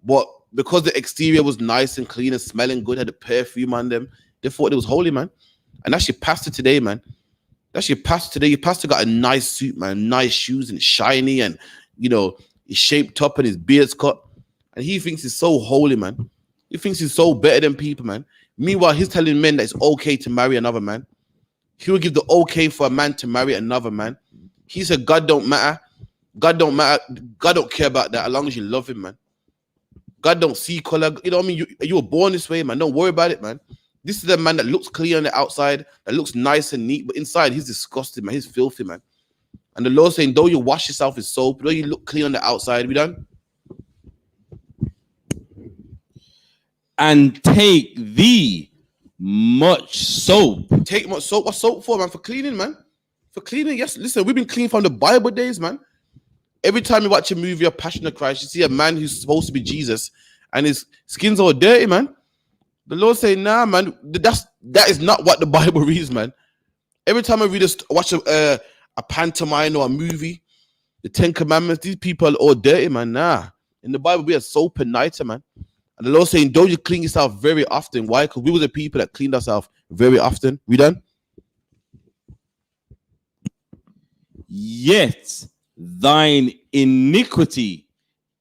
S2: But because the exterior was nice and clean and smelling good, had a perfume on them, they thought it was holy, man. And that's your pastor today, man. That's your pastor today. Your pastor got a nice suit, man, nice shoes and shiny and, he's shaped up and his beard's cut. And he thinks he's so holy, man. He thinks he's so better than people, man. Meanwhile, he's telling men that it's okay to marry another man. He will give the okay for a man to marry another man. He said God don't matter. God don't matter. God don't care about that as long as you love him, man. God don't see color. You know what I mean? You were born this way, man. Don't worry about it, man. This is the man that looks clean on the outside, that looks nice and neat, but inside he's disgusting, man. He's filthy, man. And the Lord's saying, though you wash yourself with soap, though you look clean on the outside, we done?
S1: And take thee much soap.
S2: Take much soap. What's soap for, man? For cleaning, man. For cleaning, yes. Listen, we've been clean from the Bible days, man. Every time you watch a movie, A Passion of Christ, you see a man who's supposed to be Jesus, and his skin's all dirty, man. The Lord saying, nah, man, that is not what the Bible reads, man. Every time I watch a pantomime or a movie, the 10 Commandments, these people are all dirty, man. Nah. In the Bible, we have soap and nitre, man. And the Lord saying, don't you clean yourself very often. Why? Because we were the people that cleaned ourselves very often. We done?
S1: Yet thine iniquity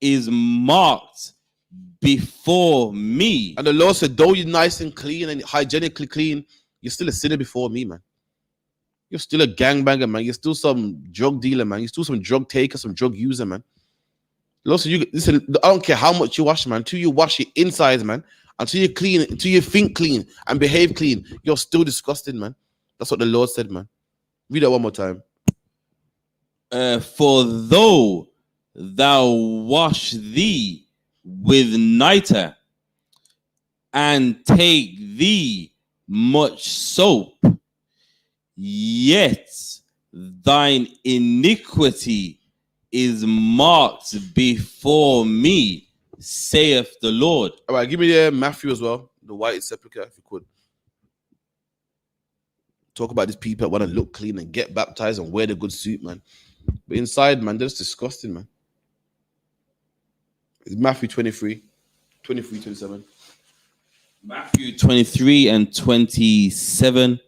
S1: is marked before me.
S2: And the Lord said, though you're nice and clean and hygienically clean, you're still a sinner before me, man. You're still a gangbanger, man. You're still some drug dealer, man. You're still some drug taker, some drug user, man. Lord said, listen, I don't care how much you wash, man. Until you wash your insides, man. Until you clean, until you think clean and behave clean, you're still disgusting, man. That's what the Lord said, man. Read that one more time.
S1: For though thou wash thee with nitre, and take thee much soap, yet thine iniquity is marked before me, saith the Lord.
S2: All right, give me the Matthew as well, the white sepulchre, if you could. Talk about these people that want to look clean and get baptized and wear the good suit, man. But inside, man, that's disgusting, man. It's Matthew 23, 27.
S1: Matthew 23 and 27.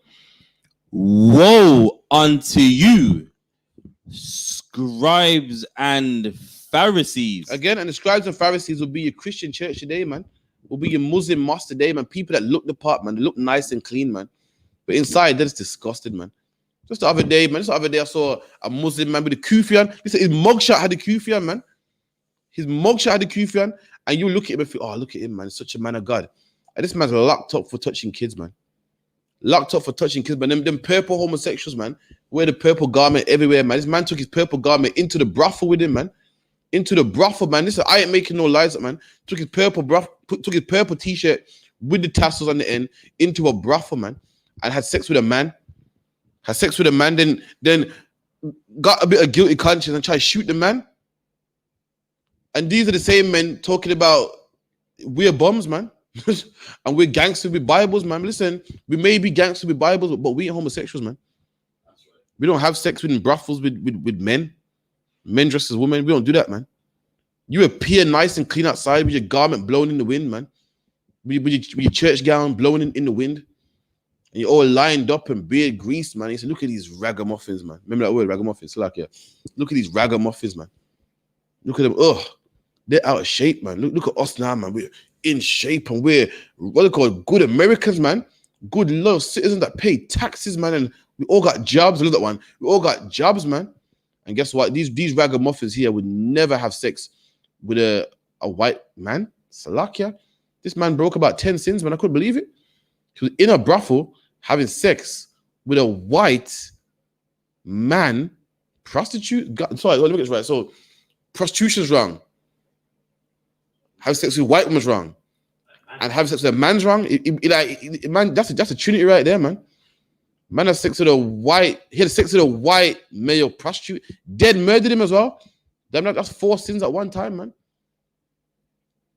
S1: Woe unto you, scribes and Pharisees.
S2: Again, and the scribes and Pharisees will be your Christian church today, man. Will be your Muslim mosque today, man. People that look the part, man. They look nice and clean, man. But inside, that's disgusting, man. Just the other day, I saw a Muslim man with a kufian. Listen, his mugshot had a kufian, man. His mugshot had a kufian. And you look at him and think, oh, look at him, man. He's such a man of God. And this man's locked up for touching kids, man. Locked up for touching kids, man. Them purple homosexuals, man, wear the purple garment everywhere, man. This man took his purple garment into the brothel with him, man. Into the brothel, man. Listen, I ain't making no lies up, man. Took his purple t-shirt with the tassels on the end into a brothel, man. And had sex with a man. Then got a bit of guilty conscience and tried to shoot the man. And these are the same men talking about we're bums, man. And we're gangsters with Bibles, man. Listen, we may be gangsters with Bibles, but we ain't homosexuals, man. That's right. We don't have sex with brothels with men. Men dressed as women. We don't do that, man. You appear nice and clean outside with your garment blowing in the wind, man. With your church gown blowing in the wind. And you're all lined up and beard greased, man. You say, look at these ragamuffins, man. Remember that word, ragamuffins? Like, yeah. Look at these ragamuffins, man. Look at them. Ugh. They're out of shape, man. Look at us now, man. We're in shape and we're what they call good Americans, man. Good loyal citizens that pay taxes, man. And we all got jobs. Look at that one. We all got jobs, man. And guess what? These ragamuffins here would never have sex with a white man. Salakia. This man broke about 10 sins, man. I couldn't believe it. He was in a brothel having sex with a white man. Prostitute. Sorry, let me get this right. So prostitution's wrong. Having sex with white woman's wrong. And having sex with a man's wrong. Man, that's a trinity right there, man. Man has sex with a white, he had sex with a white male prostitute. Dead murdered him as well. That's 4 sins at one time, man.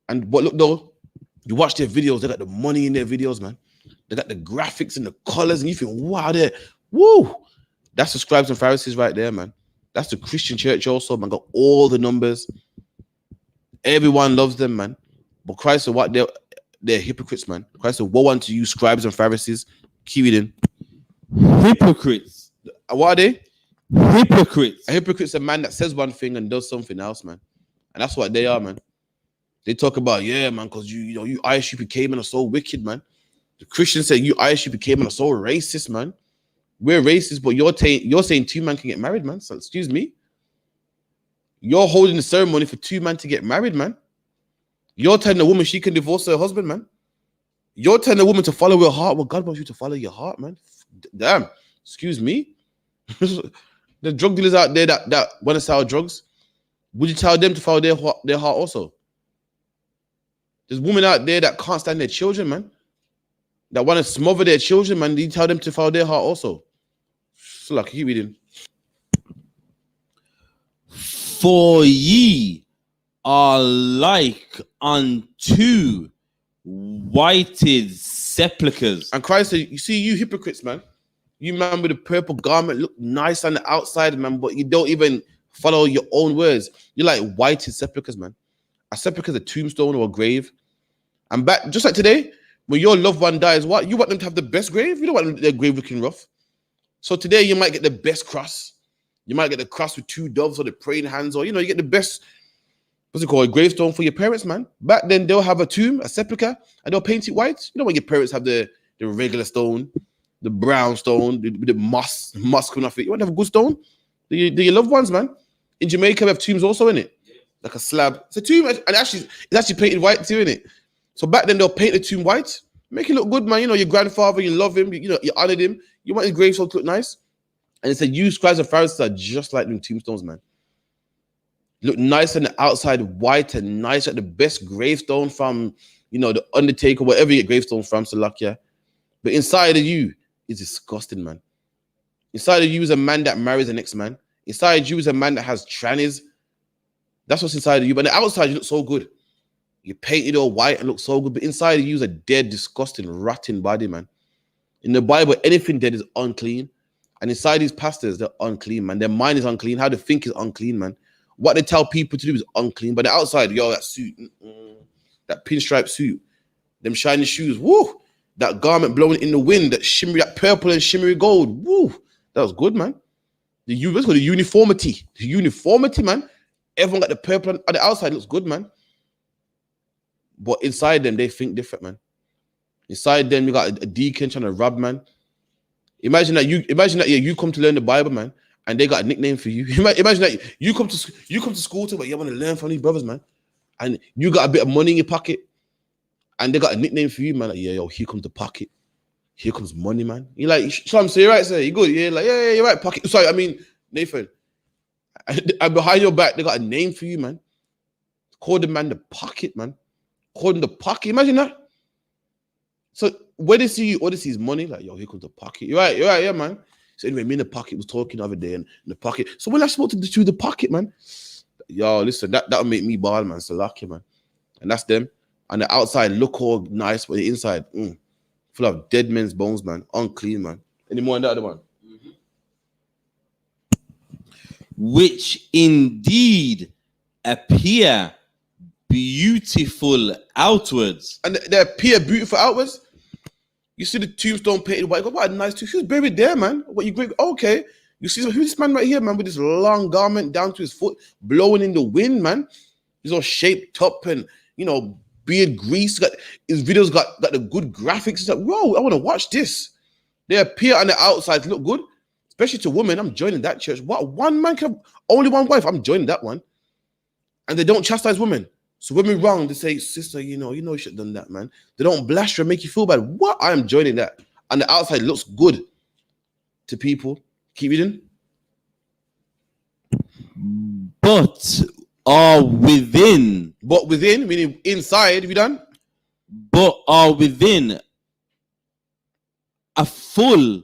S2: And but look though, you watch their videos, they got the money in their videos, man. They got the graphics and the colors, and you think, wow, woo. That's the scribes and Pharisees right there, man. That's the Christian church also, man. Got all the numbers. Everyone loves them, man. But Christ said, what? They're hypocrites, man. Christ said, woe unto you, scribes and Pharisees. Keep it in.
S1: Hypocrites.
S2: What are they?
S1: Hypocrites.
S2: A hypocrite's a man that says one thing and does something else, man. And that's what they are, man. They talk about, yeah, man, because you I.S.U.P.K, man, are so wicked, man. The Christians say you I.S.U.P.K, man, are so racist, man. We're racist, but you're saying 2 men can get married, man. So excuse me. You're holding the ceremony for two men to get married, man. You're telling a woman she can divorce her husband, man. You're telling a woman to follow her heart. Well, God wants you to follow your heart, man. Damn. Excuse me. The drug dealers out there that want to sell drugs, would you tell them to follow their heart also? There's women out there that can't stand their children, man. That want to smother their children, man. You tell them to follow their heart also. So like, keep reading.
S1: For ye are like unto whited sepulchres.
S2: And Christ said, you see, you hypocrites, man. You man with the purple garment look nice on the outside, man, but you don't even follow your own words. You're like whited sepulchres, man. A sepulchre is a tombstone or a grave. And back, just like today, when your loved one dies, what? You want them to have the best grave? You don't want their grave looking rough. So today you might get the best cross. You might get the cross with two doves or the praying hands, or you get the best, what's it called, a gravestone for your parents, man. Back then they'll have a tomb, a sepulchre, and they'll paint it white. You know when your parents have the regular stone, the brown stone, the moss coming off it. You want to have a good stone? They're your loved ones, man. In Jamaica, we have tombs also, in it, like a slab. It's a tomb, and it's actually painted white too, in it. So back then they'll paint the tomb white, make it look good, man. Your grandfather, you love him, you honored him. You want his gravestone to look nice. And it said, you scribes and Pharisees are just like them tombstones, man. Look nice on the outside, white and nice, like the best gravestone from, the Undertaker, whatever you get gravestones from, Salakia. But inside of you is disgusting, man. Inside of you is a man that marries the next man. Inside of you is a man that has trannies. That's what's inside of you. But on the outside, you look so good. You painted all white and look so good. But inside of you is a dead, disgusting, rotten body, man. In the Bible, anything dead is unclean. And inside these pastors, they're unclean, man. Their mind is unclean. How they think is unclean, man. What they tell people to do is unclean. But the outside, that suit, that pinstripe suit, them shiny shoes, woo, that garment blowing in the wind, that purple and shimmery gold, woo, that was good, man. The uniformity, man. Everyone got the purple on the outside, looks good, man. But inside them, they think different, man. Inside them, you got a deacon trying to rob, man. Imagine that you come to learn the Bible, man, and they got a nickname for you. Imagine that you come to school to, but you want to learn from these brothers, man, and you got a bit of money in your pocket, and they got a nickname for you, man. Like, here comes the pocket, here comes money, man. You're like, Shalom, so you're right, sir, you good? Yeah, like, yeah, you're right, pocket. Sorry, I mean, Nathan. And behind your back, they got a name for you, man. Call the man the pocket, man. Call him the pocket. Imagine that. So when they see you, all they see is money. Like, here comes the pocket. You're right, yeah, man. So anyway, me and the pocket was talking the other day, and the pocket. So when I spoke to the pocket, man, listen, that'll make me ball, man. So lucky, man. And that's them. And the outside look all nice, but the inside, full of dead men's bones, man. Unclean, man. Any more on the other one?
S1: Which indeed appear beautiful outwards.
S2: And they appear beautiful outwards. You see the tombstone painted white. What a nice tomb. She was buried there, man. What you great? Okay. You see who's this man right here, man, with this long garment down to his foot, blowing in the wind, man. He's all shaped up and beard grease. His videos got the good graphics. It's like, whoa, I want to watch this. They appear on the outside, look good, especially to women. I'm joining that church. What, one man can have only one wife? I'm joining that one. And they don't chastise women. So when we're wrong, they say, sister, you should have done that, man. They don't blast you and make you feel bad. What? I am joining that. And the outside looks good to people. Keep reading.
S1: But are within.
S2: But within, meaning inside, have you done?
S1: But are within a full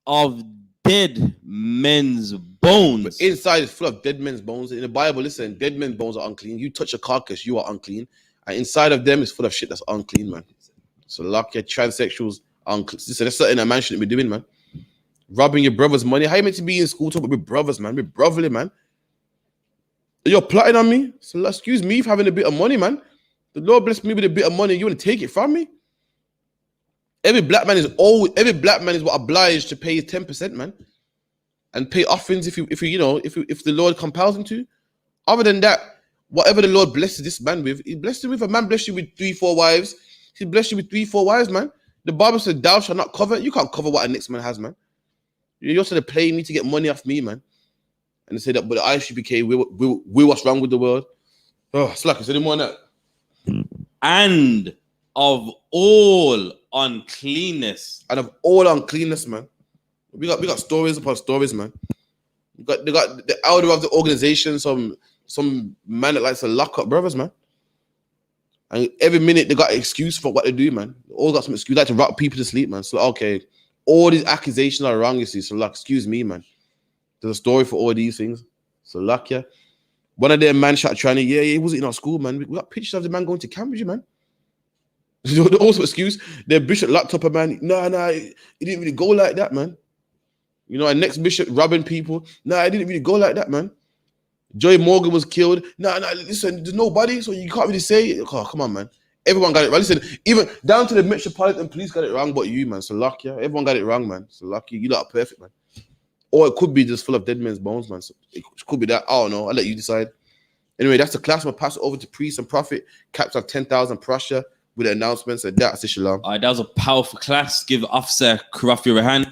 S1: of dead men's bones.
S2: But inside is full of dead men's bones. In the Bible, listen, dead men's bones are unclean. You touch a carcass, you are unclean. And inside of them is full of shit that's unclean, man. So like your transsexuals are unclean. Listen, that's something a man shouldn't be doing, man. Robbing your brother's money. How you meant to be in school talking with brothers, man? We're brotherly, man. You're plotting on me. So excuse me for having a bit of money, man. The Lord blessed me with a bit of money. You want to take it from me? Every black man is obliged to pay his 10%, man, and pay offerings if the Lord compels him to. Other than that, whatever the Lord blesses this man with, he blessed him with. A man blessed you with 3-4 wives. He blessed you with 3-4 wives, man. The Bible says, "Thou shalt not covet." You can't cover what a next man has, man. You're sort of playing me to get money off me, man. and they say that, but the I.S.U.P.K, we're what's wrong with the world. Oh, Slack, is there any more on that?
S1: And of all uncleanness.
S2: And of all uncleanness, man. We got stories upon stories, man. They got the elder of the organization, some man that likes to lock up brothers, man. And every minute they got an excuse for what they do, man. They all got some excuse, like to rock people to sleep, man. So okay, all these accusations are wrong, you see. So like, excuse me, man. There's a story for all these things. So like, yeah. One of them man shot trying to, he wasn't in our school, man. We got pictures of the man going to Cambridge, man. The also excuse, their bishop locked up a man. Nah, it didn't really go like that, man. You know, our next bishop robbing people. Nah, it didn't really go like that, man. Joey Morgan was killed. Nah, listen, there's nobody, so you can't really say it. Oh, come on, man. Everyone got it right. Listen, even down to the Metropolitan Police got it wrong, but you, man. So lucky, yeah. Everyone got it wrong, man. So lucky, you lot are perfect, man. Or it could be just full of dead men's bones, man. So it could be that. I don't know. I'll let you decide. Anyway, that's the class. I'm going to pass it over to priest and prophet. Caps of 10,000 Prussia with the announcements. And that's Shalom.
S1: All right, that was a powerful class. Give Officer Karafi a hand.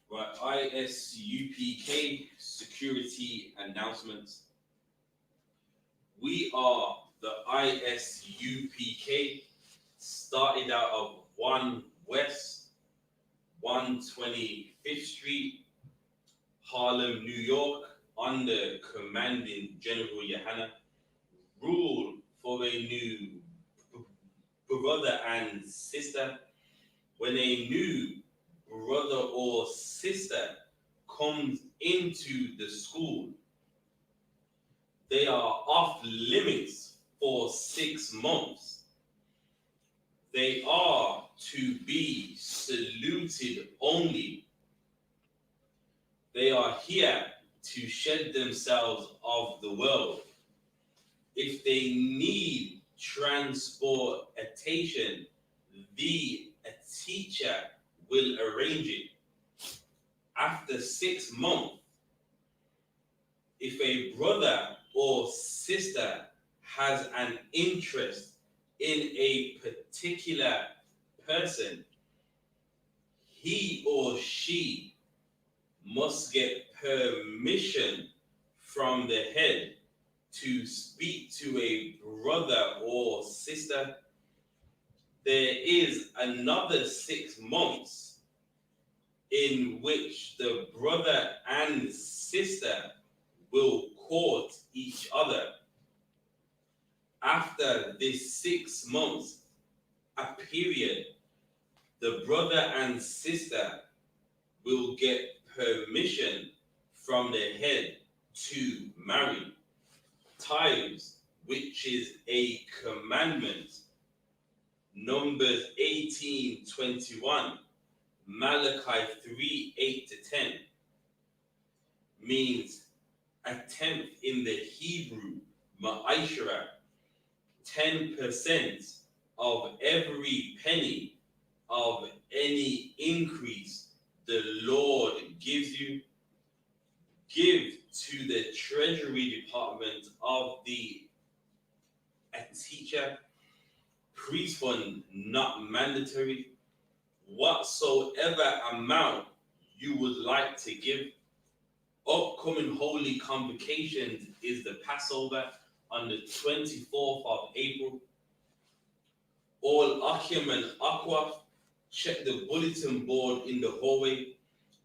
S1: Right, I.S.U.P.K security announcements. We are the I.S.U.P.K, started out of 1 West, 125th Street, Harlem, New York, under Commanding General YAHANNA, rule for a new brother and sister. When a new brother or sister comes into the school, they are off limits for 6 months. They are to be saluted only. They are here to shed themselves of the world. If they need transportation, the teacher will arrange it. After 6 months, if a brother or sister has an interest in a particular person, he or she must get permission from the head to speak to a brother or sister. There is another 6 months in which the brother and sister will court each other. After this 6 months, a period, the brother and sister will get permission from the head to marry. Tithes, which is a commandment. Numbers 18:21, Malachi 3:8-10, means a tenth in the Hebrew, ma'ashara, 10% of every penny of any increase the Lord gives you. Give to the Treasury Department of the teacher. Priest fund not mandatory. Whatsoever amount you would like to give. Upcoming holy convocations is the Passover on the 24th of April. All Akim and Aqua, check the bulletin board in the hallway,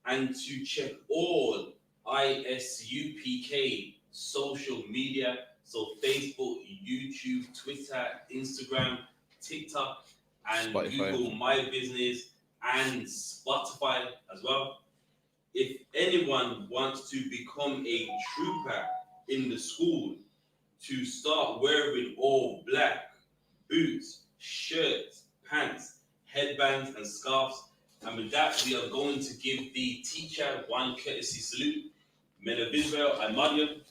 S1: and to check all I.S.U.P.K social media, so Facebook, YouTube, Twitter, Instagram, TikTok, and Spotify. Google My Business and Spotify as well. If anyone wants to become a trooper in the school, to start wearing all black boots, shirts, pants, headbands, and scarves. And with that, we are going to give the teacher one courtesy salute. Men of Israel, I Madyam.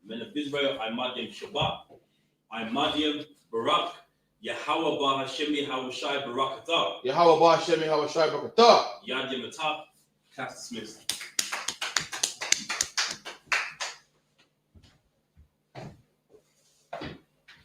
S1: Men of Israel, I Madyam Shabbat. I Madyam Barak. Yahweh Ba Hashem Yahweh Shai Barakatah.
S2: Yahweh Ba Hashem Yahweh Shai Barakatah.
S1: Yad Yamatah. Class dismissed.